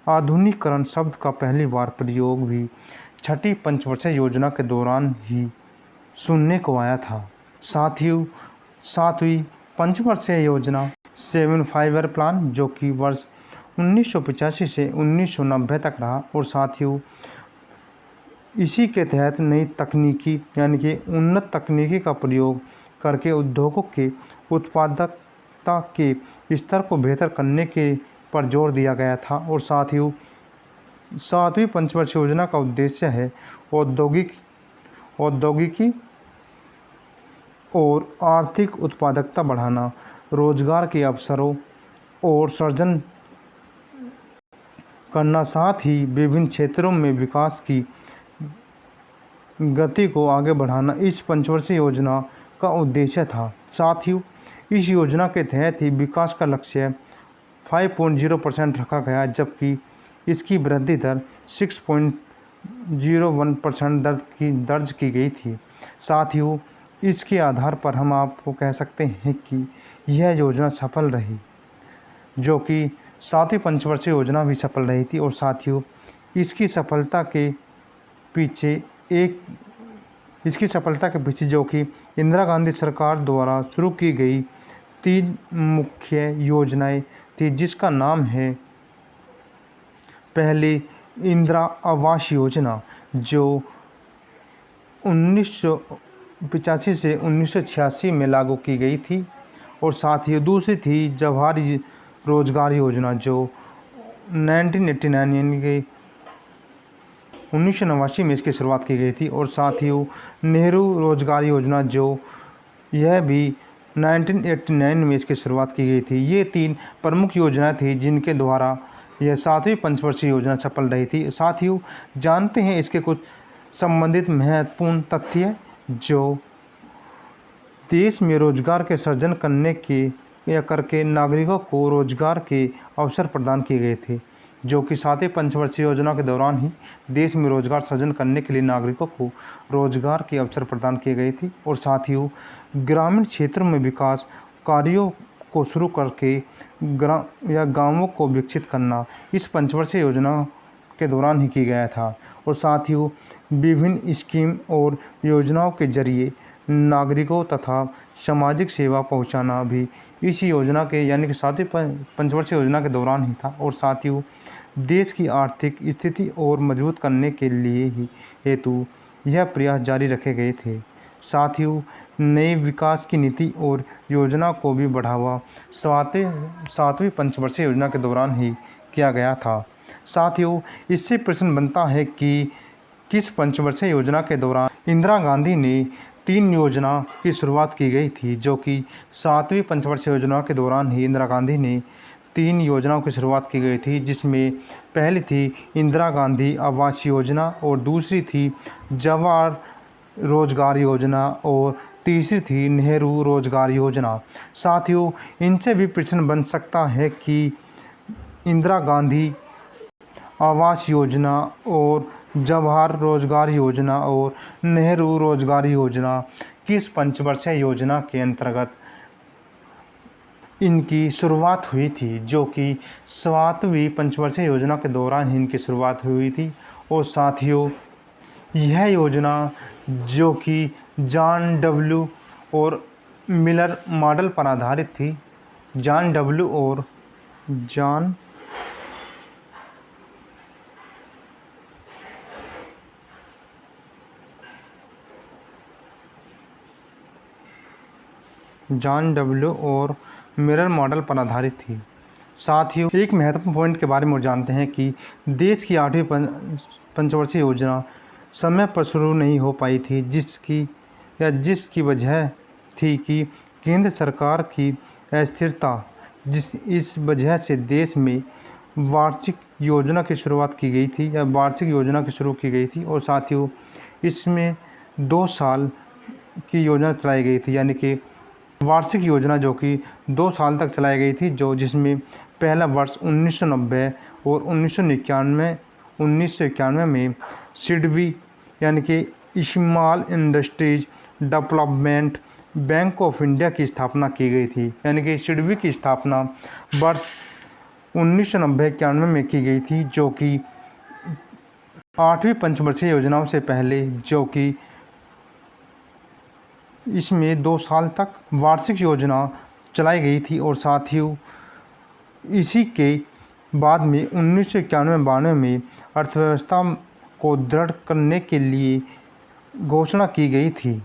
आधुनिकीकरण शब्द का पहली बार प्रयोग भी छठी पंचवर्षीय योजना के दौरान ही सुनने को आया था। साथियों, 7वीं पंचवर्षीय योजना 7 ईयर प्लान जो कि वर्ष 1985 से 1990 तक रहा। और साथियों, इसी के तहत नई तकनीकी यानी कि उन्नत तकनीकी का प्रयोग करके उद्योगों के उत्पादकता के स्तर को बेहतर करने के पर जोर दिया गया था। और साथ ही 7वीं पंचवर्षीय योजना का उद्देश्य है औद्योगिकी और आर्थिक उत्पादकता बढ़ाना, रोजगार के अवसरों और सृजन करना, साथ ही विभिन्न क्षेत्रों में विकास की गति को आगे बढ़ाना इस पंचवर्षीय योजना का उद्देश्य था। साथ ही इस योजना के तहत ही विकास का लक्ष्य 5.0% रखा गया, जबकि इसकी वृद्धि दर 6.01% दर्ज की गई थी। साथ ही इसके आधार पर हम आपको कह सकते हैं कि यह योजना सफल रही, जो कि 7वीं पंचवर्षीय योजना भी सफल रही थी। और साथ ही इसकी सफलता के पीछे जो कि इंदिरा गांधी सरकार द्वारा शुरू की गई 3 मुख्य योजनाएं थी, जिसका नाम है पहली इंदिरा आवास योजना, जो 1985 से 1986 में लागू की गई थी। और साथ ही दूसरी थी जवाहर रोजगार योजना, जो 1989 यानी कि 1989 में इसकी शुरुआत की गई थी। और साथ ही नेहरू रोजगार योजना, जो यह भी 1989 में इसकी शुरुआत की गई थी। ये 3 प्रमुख योजनाएं थी जिनके द्वारा यह 7वीं पंचवर्षीय योजना सफल रही थी। साथ ही जानते हैं इसके कुछ संबंधित महत्वपूर्ण तथ्य, जो देश में रोजगार के सृजन करके नागरिकों को रोजगार के अवसर प्रदान किए गए थे, जो कि 7वीं पंचवर्षीय योजना के दौरान ही देश में रोजगार सृजन करने के लिए नागरिकों को रोजगार के अवसर प्रदान किए गए थे। और साथ ही ग्रामीण क्षेत्रों में विकास कार्यों को शुरू करके गांवों को विकसित करना इस पंचवर्षीय योजना के दौरान ही किया गया था। और साथ ही विभिन्न स्कीम और योजनाओं के जरिए नागरिकों तथा सामाजिक सेवा पहुंचाना भी इसी योजना के यानी कि 7वीं पंचवर्षीय योजना के दौरान ही था। और साथ ही देश की आर्थिक स्थिति और मजबूत करने के लिए ही हेतु यह प्रयास जारी रखे गए थे। साथ ही नई विकास की नीति और योजना को भी बढ़ावा 7वीं पंचवर्षीय योजना के दौरान ही किया गया था। साथ ही इससे प्रश्न बनता है कि किस पंचवर्षीय योजना के दौरान इंदिरा गांधी ने 3 योजना की शुरुआत की गई थी, जो कि 7वीं पंचवर्षीय योजना के दौरान ही इंदिरा गांधी ने 3 योजनाओं की शुरुआत की गई थी, जिसमें पहली थी इंदिरा गांधी आवास योजना और दूसरी थी जवाहर रोजगार योजना और तीसरी थी नेहरू रोजगार योजना। साथ ही इनसे भी प्रश्न बन सकता है कि इंदिरा गांधी आवास योजना और जवाहर रोजगार योजना और नेहरू रोजगार योजना किस पंचवर्षीय योजना के अंतर्गत इनकी शुरुआत हुई थी, जो कि 7वीं पंचवर्षीय योजना के दौरान ही इनकी शुरुआत हुई थी। और साथ ही यह योजना जो कि जॉन डब्ल्यू और मिलर मॉडल पर आधारित थी। जॉन डब्ल्यू और जॉन डब्ल्यू और मिरर मॉडल पर आधारित थी। साथ ही एक महत्वपूर्ण पॉइंट के बारे में जानते हैं कि देश की 8वीं पंचवर्षीय योजना समय पर शुरू नहीं हो पाई थी, जिसकी वजह थी कि केंद्र सरकार की अस्थिरता। इस वजह से देश में वार्षिक योजना की शुरुआत की गई थी या वार्षिक योजना की शुरू की गई थी। और साथ ही इसमें 2 साल की योजना चलाई गई थी, यानी कि वार्षिक योजना जो कि 2 साल तक चलाई गई थी, जिसमें पहला वर्ष 1990 और 1991 में सिडबी यानी कि small industries development bank of India की स्थापना की गई थी। यानी कि सिडबी की स्थापना वर्ष 1990-91 में की गई थी, जो कि 8वीं पंचवर्षीय योजनाओं से पहले, जो कि इसमें 2 साल तक वार्षिक योजना चलाई गई थी। और साथ ही इसी के बाद में 1991-92 में अर्थव्यवस्था को दृढ़ करने के लिए घोषणा की गई थी।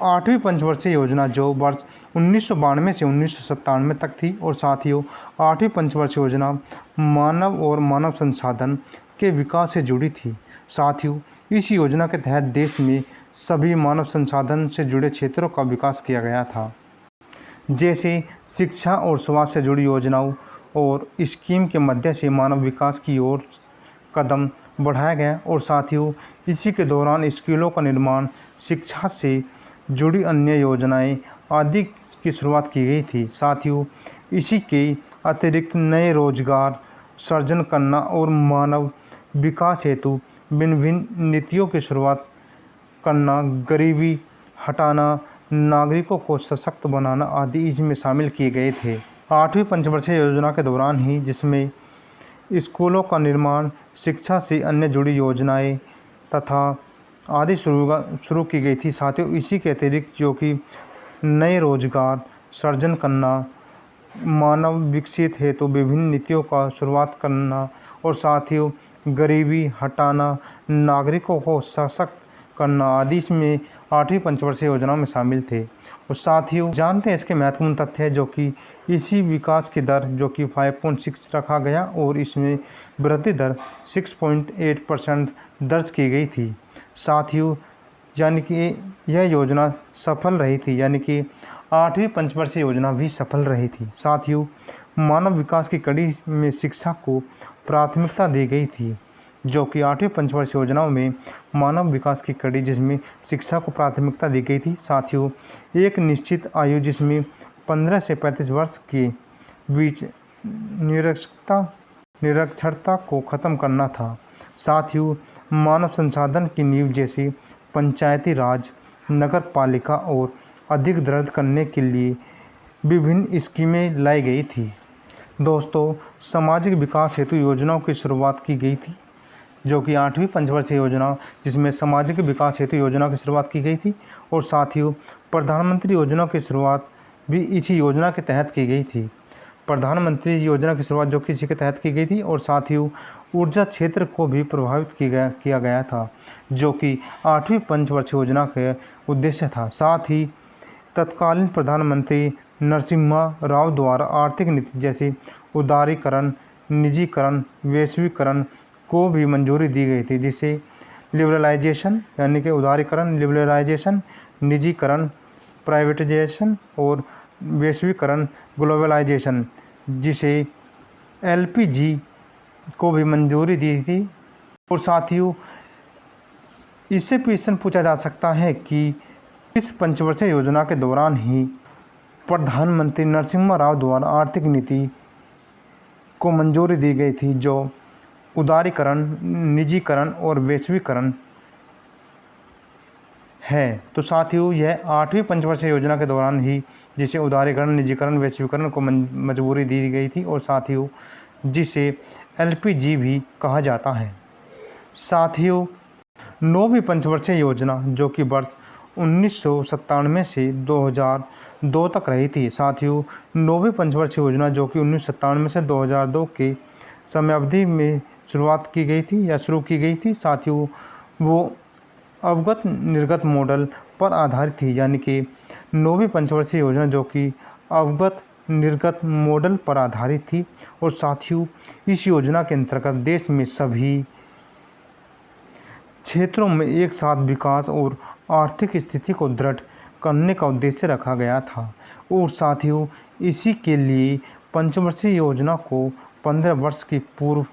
8वीं पंचवर्षीय योजना जो वर्ष 1992 से 1997 तक थी और साथियों 8वीं पंचवर्षीय योजना मानव और मानव संसाधन के विकास से जुड़ी थी। साथियों इस योजना के तहत देश में सभी मानव संसाधन से जुड़े क्षेत्रों का विकास किया गया था, जैसे शिक्षा और स्वास्थ्य से जुड़ी योजनाओं और स्कीम के मध्य से मानव विकास की ओर कदम बढ़ाया गया। और साथियों इसी के दौरान स्कूलों का निर्माण, शिक्षा से जुड़ी अन्य योजनाएं आदि की शुरुआत की गई थी। साथियों इसी के अतिरिक्त नए रोजगार सृजन करना और मानव विकास हेतु भिन्न भिन्न नीतियों की शुरुआत करना, गरीबी हटाना, नागरिकों को सशक्त बनाना आदि इसमें शामिल किए गए थे। 8वीं पंचवर्षीय योजना के दौरान ही जिसमें स्कूलों का निर्माण, शिक्षा से अन्य जुड़ी योजनाएं तथा आदि शुरू की गई थी। साथियों इसी के अतिरिक्त जो कि नए रोजगार सृजन करना, मानव विकसित हेतु विभिन्न नीतियों का शुरुआत करना और साथियों गरीबी हटाना, नागरिकों को सशक्त करना आदि इसमें 8वीं पंचवर्षीय योजना में शामिल थे। और साथियों जानते हैं इसके महत्वपूर्ण तथ्य है जो कि इसी विकास की दर जो कि 5.6 रखा गया और इसमें वृद्धि दर 6.8% दर्ज की गई थी। साथियों यानी कि यह योजना सफल रही थी, यानी कि 8वीं पंचवर्षीय योजना भी सफल रही थी। साथियों मानव विकास की कड़ी में शिक्षा को प्राथमिकता दी गई थी, जो कि 8वीं पंचवर्षीय योजनाओं में मानव विकास की कड़ी जिसमें शिक्षा को प्राथमिकता दी गई थी। साथियों एक निश्चित आयु जिसमें 15 से 35 वर्ष के बीच निरक्षरता को ख़त्म करना था। साथियों मानव संसाधन की नींव जैसे पंचायती राज, नगर पालिका और अधिक दृढ़ करने के लिए विभिन्न स्कीमें लाई गई थी। दोस्तों सामाजिक विकास हेतु योजनाओं की शुरुआत की गई थी, जो कि 8वीं पंचवर्षीय योजना जिसमें सामाजिक विकास हेतु योजना की शुरुआत की गई थी। और साथियों प्रधानमंत्री योजना की शुरुआत भी इसी योजना के तहत की गई थी। प्रधानमंत्री योजना की शुरुआत जो कि इसी के तहत की गई थी। और साथियों ऊर्जा क्षेत्र को भी प्रभावित किया गया था, जो कि 8वीं पंचवर्षीय योजना का उद्देश्य था। साथ ही तत्कालीन प्रधानमंत्री नरसिम्हा राव द्वारा आर्थिक नीति जैसे उदारीकरण, निजीकरण, वैश्वीकरण को भी मंजूरी दी गई थी, जिसे लिबरलाइजेशन यानी कि उदारीकरण, लिबरलाइजेशन, निजीकरण, प्राइवेटाइजेशन और वैश्वीकरण, ग्लोबलाइजेशन, जिसे LPG को भी मंजूरी दी थी। और साथियों इससे प्रश्न पूछा जा सकता है कि इस पंचवर्षीय योजना के दौरान ही प्रधानमंत्री नरसिम्हा राव द्वारा आर्थिक नीति को मंजूरी दी गई थी, जो उदारीकरण, निजीकरण और वैश्वीकरण है। तो साथियों यह 8वीं पंचवर्षीय योजना के दौरान ही जिसे उदारीकरण, निजीकरण, वैश्वीकरण को मंजूरी दी गई थी और साथियों जिसे LPG भी कहा जाता है। साथियों 9वीं पंचवर्षीय योजना जो कि वर्ष 1997 से 2002 तक रही थी। साथियों 9वीं पंचवर्षीय योजना जो कि 1997 से 2002 के समयावधि में शुरुआत की गई थी या शुरू की गई थी। साथियों वो अवगत निर्गत मॉडल पर आधारित थी, यानी कि 9वीं पंचवर्षीय योजना जो कि अवगत निर्गत मॉडल पर आधारित थी। और साथियों इस योजना के अंतर्गत देश में सभी क्षेत्रों में एक साथ विकास और आर्थिक स्थिति को दृढ़ करने का उद्देश्य रखा गया था। और साथियों इसी के लिए पंचवर्षीय योजना को 15 वर्ष की पूर्व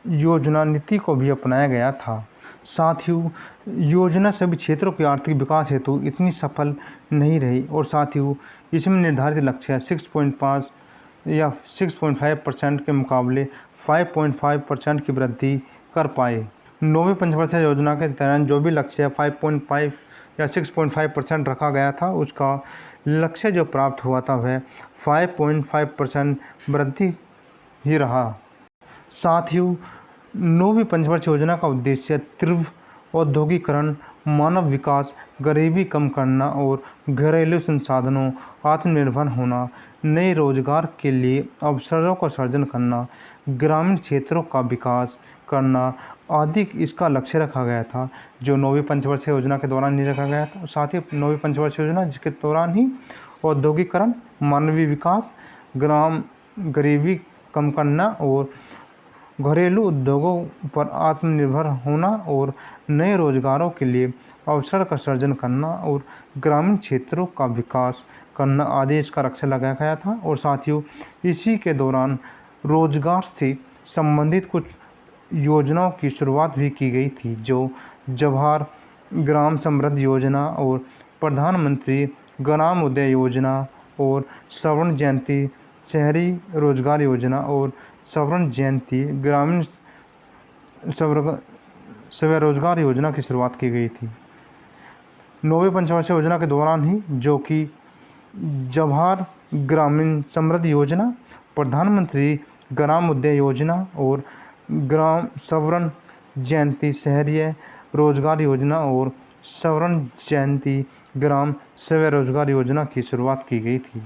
योजना नीति को भी अपनाया गया था। साथियों योजना सभी क्षेत्रों के आर्थिक विकास हेतु इतनी सफल नहीं रही और साथियों इसमें निर्धारित लक्ष्य 6.5 या 6.5% के मुकाबले 5.5% की वृद्धि कर पाए। 9वीं पंचवर्षीय योजना के दौरान जो भी लक्ष्य 5.5 या 6.5% रखा गया था, उसका लक्ष्य जो प्राप्त हुआ था वह 5.5% वृद्धि ही रहा। साथियों 9वीं पंचवर्षीय योजना का उद्देश्य तीव्र औद्योगिकरण मानव विकास, गरीबी कम करना और घरेलू संसाधनों आत्मनिर्भर होना, नए रोजगार के लिए अवसरों का सृजन करना, ग्रामीण क्षेत्रों का विकास करना आदि इसका लक्ष्य रखा गया था, जो 9वीं पंचवर्षीय योजना के दौरान ही रखा गया था। साथ ही 9वीं पंचवर्षीय योजना जिसके दौरान ही औद्योगिकरण, मानवीय विकास, ग्राम गरीबी कम करना और घरेलू उद्योगों पर आत्मनिर्भर होना और नए रोजगारों के लिए अवसर का सृजन करना और ग्रामीण क्षेत्रों का विकास करना आदि इसका लक्ष्य लगाया गया था। और साथियों, इसी के दौरान रोजगार से संबंधित कुछ योजनाओं की शुरुआत भी की गई थी, जो जवाहर ग्राम समृद्धि योजना और प्रधानमंत्री ग्राम उदय योजना और स्वर्ण जयंती शहरी रोजगार योजना और स्वर्ण जयंती ग्रामीण स्वरोजगार योजना की शुरुआत की गई थी 9वीं पंचवर्षीय योजना के दौरान ही, जो कि जवाहर ग्रामीण समृद्धि योजना, प्रधानमंत्री ग्राम उदय योजना और ग्राम स्वर्ण जयंती शहरी रोजगार योजना और स्वर्ण जयंती ग्राम स्वरोजगार योजना की शुरुआत की गई थी।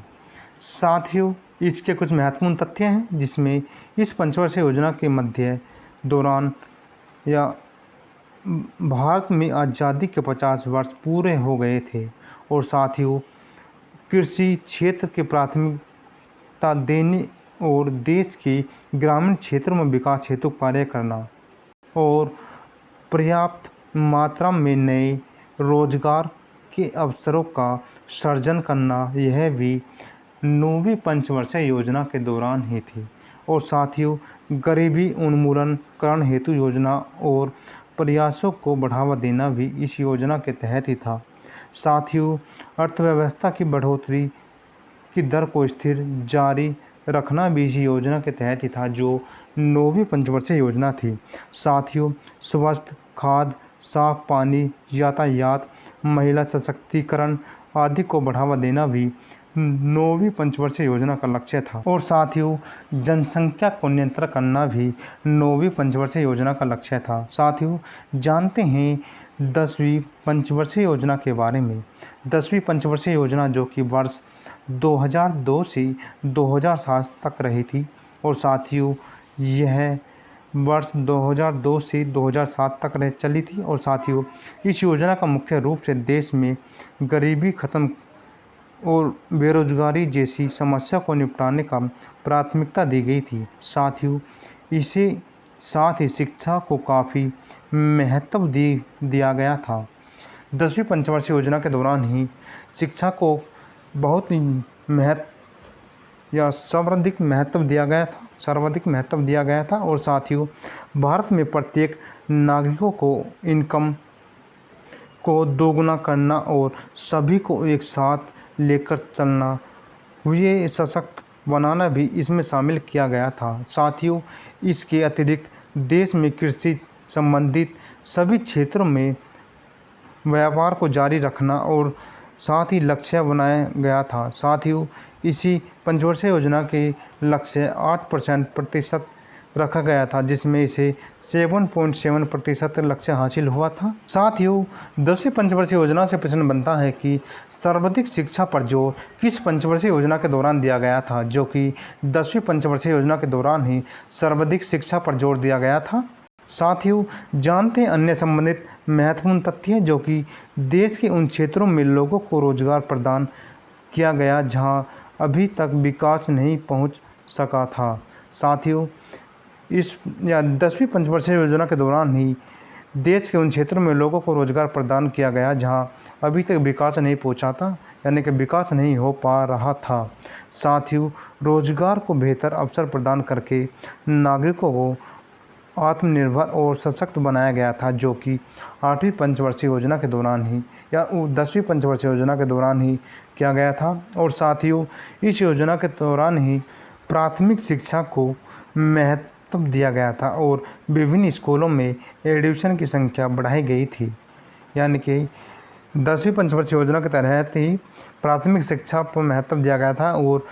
साथियों, इसके कुछ महत्वपूर्ण तथ्य हैं जिसमें इस पंचवर्षीय योजना के मध्य दौरान या भारत में आज़ादी के 50 वर्ष पूरे हो गए थे और साथियों, कृषि क्षेत्र के प्राथमिकता देने और देश के ग्रामीण क्षेत्रों में विकास हेतु कार्य करना और पर्याप्त मात्रा में नए रोजगार के अवसरों का सृजन करना, यह भी 9वीं पंचवर्षीय योजना के दौरान ही थी। और साथियों, गरीबी उन्मूलनकरण हेतु योजना और प्रयासों को बढ़ावा देना भी इस योजना के तहत ही था। साथियों, अर्थव्यवस्था की बढ़ोतरी की दर को स्थिर जारी रखना भी इस योजना के तहत ही था, जो 9वीं पंचवर्षीय योजना थी। साथियों, स्वास्थ्य, खाद्य, साफ पानी, यातायात, महिला सशक्तिकरण आदि को बढ़ावा देना भी 9वीं पंचवर्षीय योजना का लक्ष्य था। और साथियों, जनसंख्या को नियंत्रण करना भी 9वीं पंचवर्षीय योजना का लक्ष्य था। साथियों, जानते हैं 10वीं पंचवर्षीय योजना के बारे में। 10वीं पंचवर्षीय योजना जो कि वर्ष 2002 से 2007 तक रही थी और साथियों, यह वर्ष 2002 से 2007 तक चली थी। और साथियों, इस योजना का मुख्य रूप से देश में गरीबी खत्म और बेरोजगारी जैसी समस्या को निपटाने का प्राथमिकता दी गई थी। साथियों, इसे साथ ही शिक्षा को काफ़ी महत्व दिया गया था। 10वीं पंचवर्षीय योजना के दौरान ही शिक्षा को बहुत ही सर्वाधिक महत्व दिया गया था। और साथियों, भारत में प्रत्येक नागरिकों को इनकम को दोगुना करना और सभी को एक साथ लेकर चलना, हुए सशक्त बनाना भी इसमें शामिल किया गया था। साथियों, इसके अतिरिक्त देश में कृषि संबंधित सभी क्षेत्रों में व्यापार को जारी रखना और साथ ही लक्ष्य बनाया गया था। साथियों, इसी पंचवर्षीय योजना के लक्ष्य 8% रखा गया था, जिसमें इसे 7.7% लक्ष्य हासिल हुआ था। साथियों, 10वीं पंचवर्षीय योजना से प्रश्न बनता है कि सर्वाधिक शिक्षा पर जोर किस पंचवर्षीय योजना के दौरान दिया गया था, जो कि 10वीं पंचवर्षीय योजना के दौरान ही सर्वाधिक शिक्षा पर जोर दिया गया था। साथियों, जानते हैं अन्य संबंधित महत्वपूर्ण तथ्य, जो कि देश के उन क्षेत्रों में लोगों को रोजगार प्रदान किया गया जहां अभी तक विकास नहीं पहुंच सका था। साथियों, इस 10वीं पंचवर्षीय योजना के दौरान ही देश के उन क्षेत्रों में लोगों को रोजगार प्रदान किया गया जहां अभी तक विकास नहीं पहुंचा था, यानी कि विकास नहीं हो पा रहा था। साथियों, रोजगार को बेहतर अवसर प्रदान करके नागरिकों को आत्मनिर्भर और सशक्त बनाया गया था, जो कि 8वीं पंचवर्षीय योजना के दौरान ही या 10वीं पंचवर्षीय योजना के दौरान ही किया गया था। और साथियों, इस योजना के दौरान ही प्राथमिक शिक्षा को महत्व दिया गया था और विभिन्न स्कूलों में एडमिशन की संख्या बढ़ाई गई थी, यानी कि 10वीं पंचवर्षीय योजना के तहत ही प्राथमिक शिक्षा पर महत्व दिया गया था और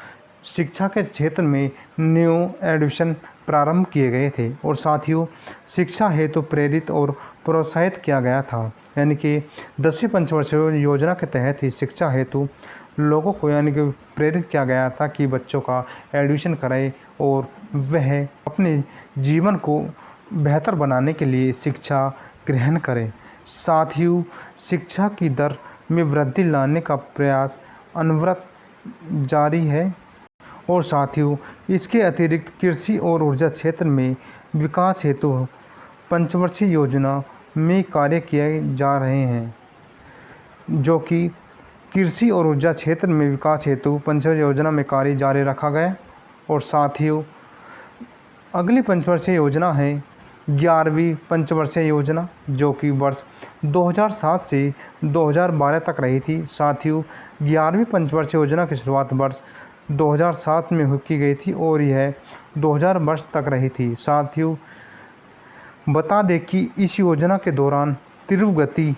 शिक्षा के क्षेत्र में न्यू एडमिशन प्रारंभ किए गए थे। और साथियों, शिक्षा हेतु प्रेरित और प्रोत्साहित किया गया था। यानी कि 10वीं पंचवर्षीय योजना के तहत ही शिक्षा हेतु लोगों को यानी कि प्रेरित किया गया था कि बच्चों का एडमिशन कराएं और वह अपने जीवन को बेहतर बनाने के लिए शिक्षा ग्रहण करें। साथ ही शिक्षा की दर में वृद्धि लाने का प्रयास अनवरत जारी है और साथ ही इसके अतिरिक्त कृषि और ऊर्जा क्षेत्र में विकास हेतु पंचवर्षीय योजना में कार्य किए जा रहे हैं, जो कि कृषि और ऊर्जा क्षेत्र में विकास हेतु पंचवर्षीय योजना में कार्य जारी रखा गया। और साथ ही अगली पंचवर्षीय योजना है 11वीं पंचवर्षीय योजना, जो कि वर्ष 2007 से 2012 तक रही थी। साथ ही 11वीं पंचवर्षीय योजना की शुरुआत वर्ष 2007 में की गई थी और यह 2000 वर्ष तक रही थी। साथ ही बता दें कि इस योजना के दौरान तीव्र गति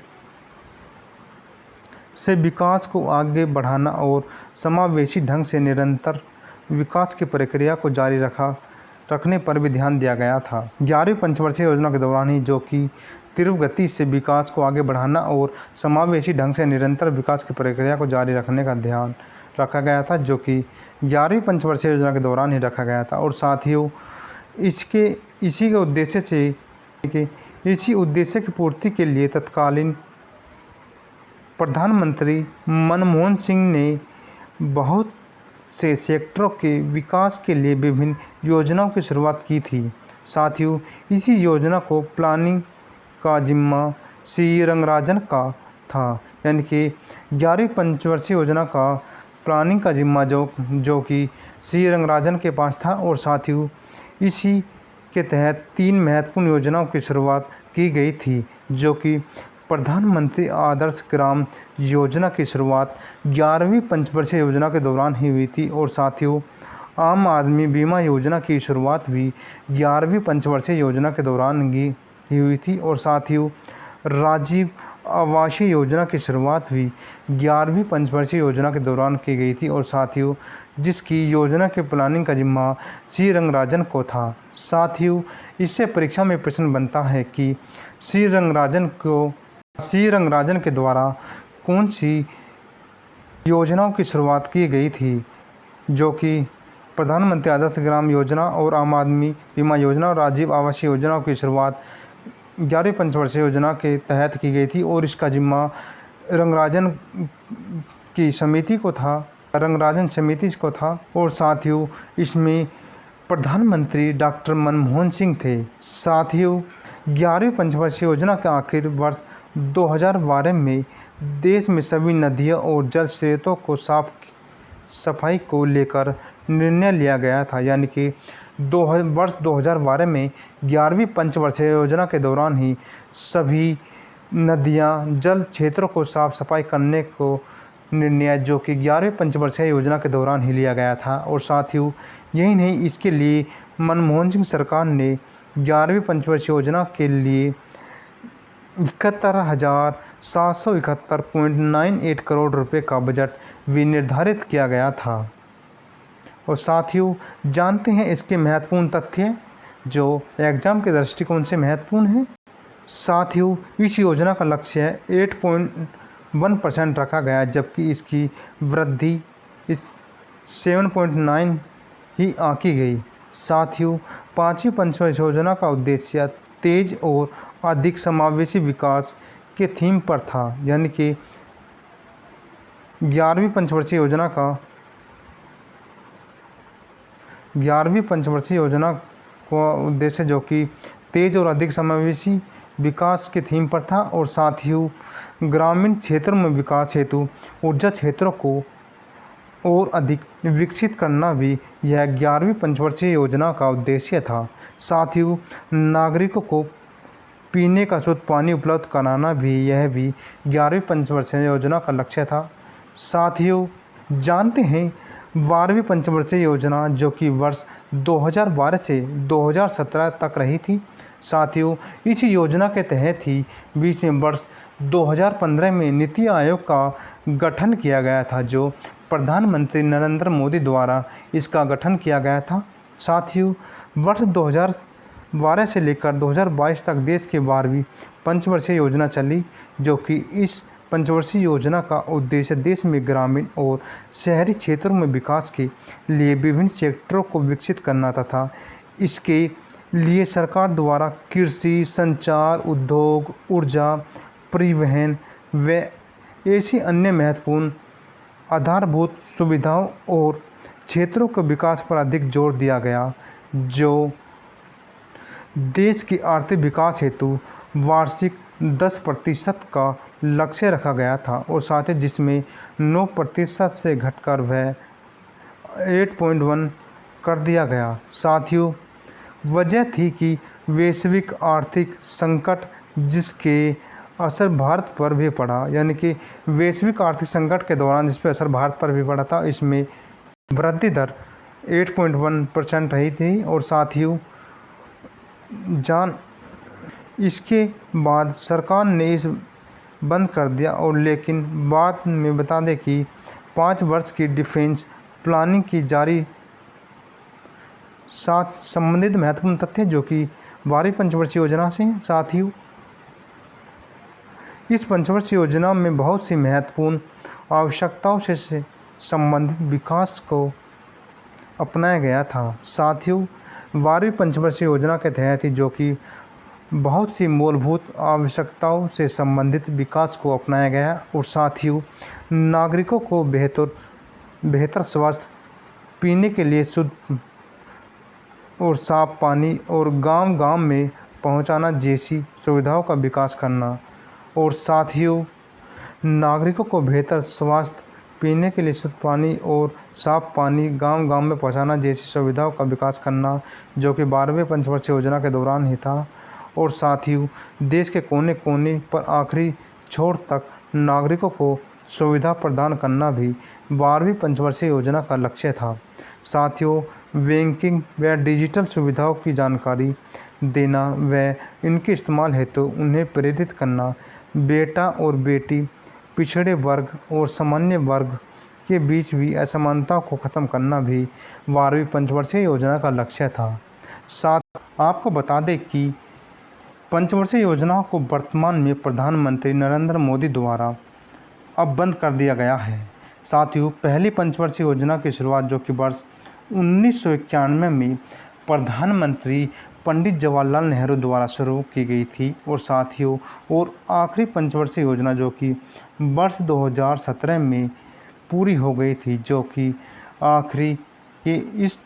से विकास को आगे बढ़ाना और समावेशी ढंग से निरंतर विकास की प्रक्रिया को जारी रखने पर भी ध्यान दिया गया था। 11वीं पंचवर्षीय योजना के दौरान ही जो कि तीव्र गति से विकास को आगे बढ़ाना और समावेशी ढंग से निरंतर विकास की प्रक्रिया को जारी रखने का ध्यान रखा गया था, जो कि 11वीं पंचवर्षीय योजना के दौरान ही रखा गया था। और साथ ही इसी उद्देश्य की पूर्ति के लिए तत्कालीन प्रधानमंत्री मनमोहन सिंह ने बहुत से सेक्टरों के विकास के लिए विभिन्न योजनाओं की शुरुआत की थी। साथ ही इसी योजना को प्लानिंग का जिम्मा सी रंगराजन का था, यानी कि 11वीं पंचवर्षीय योजना का प्लानिंग का जिम्मा जो कि सी रंगराजन के पास था। और साथ ही इसी के तहत 3 महत्वपूर्ण योजनाओं की शुरुआत की गई थी, जो कि प्रधानमंत्री आदर्श ग्राम योजना की शुरुआत 11वीं पंचवर्षीय योजना के दौरान ही हुई थी। और साथ ही आम आदमी बीमा योजना की शुरुआत भी 11वीं पंचवर्षीय योजना के दौरान ही हुई थी। और साथ ही राजीव आवासीय योजना की शुरुआत भी 11वीं पंचवर्षीय योजना के दौरान की गई थी और साथ ही जिसकी योजना के प्लानिंग का जिम्मा सी रंगराजन को था। साथ ही इससे परीक्षा में प्रश्न बनता है कि सी रंगराजन के द्वारा कौन सी योजनाओं की शुरुआत की गई थी, जो कि प्रधानमंत्री आदर्श ग्राम योजना और आम आदमी बीमा योजना और राजीव आवासीय योजनाओं की शुरुआत 11वीं पंचवर्षीय योजना के तहत की गई थी। और इसका जिम्मा रंगराजन समिति को था। और साथ ही इसमें प्रधानमंत्री डॉक्टर मनमोहन सिंह थे। साथ ही 11वीं पंचवर्षीय योजना के आखिर वर्ष 2012 में देश में सभी नदियों और जल स्रोतों को सफाई को लेकर निर्णय लिया गया था, यानी कि वर्ष 2012 में 11वीं पंचवर्षीय योजना के दौरान ही सभी नदियां जल क्षेत्रों को साफ सफाई करने को निर्णय जो कि 11वीं पंचवर्षीय योजना के दौरान ही लिया गया था। और साथ ही यही नहीं, इसके लिए मनमोहन सिंह सरकार ने 11वीं पंचवर्षीय योजना के लिए 71,771.98 करोड़ रुपए का बजट भी निर्धारित किया गया था। और साथ ही जानते हैं इसके महत्वपूर्ण तथ्य जो एग्ज़ाम के दृष्टिकोण से महत्वपूर्ण है। साथ ही इस योजना का लक्ष्य 8.1% रखा गया, जबकि इसकी वृद्धि 7.9 ही आंकी गई। साथ ही 5वीं पंचवर्षीय योजना का उद्देश्य तेज और अधिक समावेशी विकास के थीम पर था, यानी कि 11वीं पंचवर्षीय योजना का उद्देश्य जो कि तेज और अधिक समावेशी विकास के थीम पर था। और साथ ही ग्रामीण क्षेत्रों में विकास हेतु ऊर्जा क्षेत्रों को और अधिक विकसित करना भी यह 11वीं पंचवर्षीय योजना का उद्देश्य था। साथ ही नागरिकों को पीने का शुद्ध पानी उपलब्ध कराना भी 11वीं पंचवर्षीय योजना का लक्ष्य था। साथ ही जानते हैं 12वीं पंचवर्षीय योजना जो कि वर्ष 2012 से 2017 तक रही थी। साथ ही इस योजना के तहत ही बीच में वर्ष 2015 में नीति आयोग का गठन किया गया था, जो प्रधानमंत्री नरेंद्र मोदी द्वारा इसका गठन किया गया था। साथ ही वर्ष 2012 से लेकर 2022 तक देश की 12वीं पंचवर्षीय योजना चली, जो कि इस पंचवर्षीय योजना का उद्देश्य देश में ग्रामीण और शहरी क्षेत्रों में विकास के लिए विभिन्न सेक्टरों को विकसित करना तथा इसके लिए सरकार द्वारा कृषि, संचार, उद्योग, ऊर्जा, परिवहन व ऐसी अन्य महत्वपूर्ण आधारभूत सुविधाओं और क्षेत्रों के विकास पर अधिक जोर दिया गया, जो देश की आर्थिक विकास हेतु वार्षिक 10% का लक्ष्य रखा गया था और साथ ही जिसमें 9% से घटकर वह 8.1 कर दिया गया। साथियों, वजह थी कि वैश्विक आर्थिक संकट जिसके असर भारत पर भी पड़ा, यानी कि वैश्विक आर्थिक संकट के दौरान जिस पर असर भारत पर भी पड़ा था, इसमें वृद्धि दर 8.1% रही थी। और साथियों, इसके बाद सरकार ने इस बंद कर दिया और लेकिन बाद में बता दें कि 5 वर्ष की डिफेंस प्लानिंग की जारी साथ संबंधित महत्वपूर्ण तथ्य जो कि 12वीं पंचवर्षीय योजना से हैं। साथियों, इस पंचवर्षीय योजना में बहुत सी महत्वपूर्ण आवश्यकताओं से संबंधित विकास को अपनाया गया था। साथियों, 12वीं पंचवर्षीय योजना के तहत ही जो कि बहुत सी मूलभूत आवश्यकताओं से संबंधित विकास को अपनाया गया और साथियों, नागरिकों को बेहतर स्वास्थ्य, पीने के लिए शुद्ध और साफ पानी और गांव-गांव में पहुंचाना जैसी सुविधाओं का विकास करना और साथियों, नागरिकों को बेहतर स्वास्थ्य, पीने के लिए शुद्ध पानी और साफ पानी गांव-गांव में पहुंचाना जैसी सुविधाओं का विकास करना, जो कि 12वें पंचवर्षीय योजना के दौरान ही था। और साथियों, देश के कोने-कोने पर आखिरी छोर तक नागरिकों को सुविधा प्रदान करना भी 12वीं पंचवर्षीय योजना का लक्ष्य था। साथियों, बैंकिंग व डिजिटल सुविधाओं की जानकारी देना व इनके इस्तेमाल हेतु उन्हें प्रेरित करना, बेटा और बेटी, पिछड़े वर्ग और सामान्य वर्ग के बीच भी असमानताओं को ख़त्म करना भी 12वीं पंचवर्षीय योजना का लक्ष्य था। साथ आपको बता दें कि पंचवर्षीय योजना को वर्तमान में प्रधानमंत्री नरेंद्र मोदी द्वारा अब बंद कर दिया गया है। साथियों, पहली पंचवर्षीय योजना की शुरुआत जो कि वर्ष 1991 में प्रधानमंत्री पंडित जवाहरलाल नेहरू द्वारा शुरू की गई थी और साथियों, और आखिरी पंचवर्षीय योजना जो कि वर्ष 2017 में पूरी हो गई थी, जो कि आखिरी के इस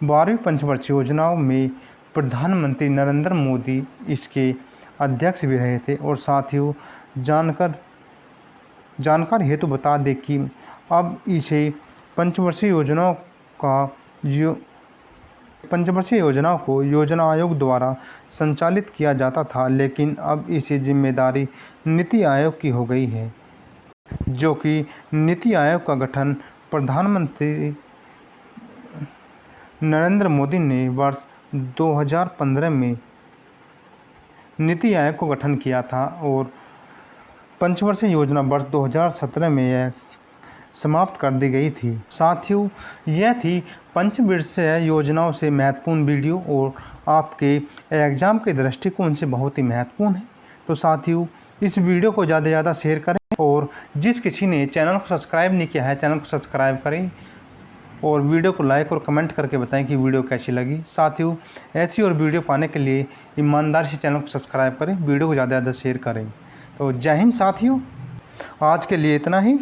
12वीं पंचवर्षीय योजनाओं में प्रधानमंत्री नरेंद्र मोदी इसके अध्यक्ष भी रहे थे। और साथियों, जानकारी हेतु बता दें कि अब इसे पंचवर्षीय योजनाओं को योजना आयोग द्वारा संचालित किया जाता था, लेकिन अब इसे जिम्मेदारी नीति आयोग की हो गई है, जो कि नीति आयोग का गठन प्रधानमंत्री नरेंद्र मोदी ने वर्ष 2015 में नीति आयोग को गठन किया था और पंचवर्षीय योजना वर्ष 2017 में यह समाप्त कर दी गई थी। साथियों, यह थी पंचवर्षीय योजनाओं से महत्वपूर्ण वीडियो और आपके एग्ज़ाम के दृष्टिकोण से बहुत ही महत्वपूर्ण है। तो साथियों, इस वीडियो को ज़्यादा से ज़्यादा शेयर करें और जिस किसी ने चैनल को सब्सक्राइब नहीं किया है, चैनल को सब्सक्राइब करें और वीडियो को लाइक और कमेंट करके बताएं कि वीडियो कैसी लगी। साथियों, ऐसी और वीडियो पाने के लिए ईमानदारी से चैनल को सब्सक्राइब करें, वीडियो को ज़्यादा से ज़्यादा शेयर करें। तो जय हिंद साथियों, आज के लिए इतना ही।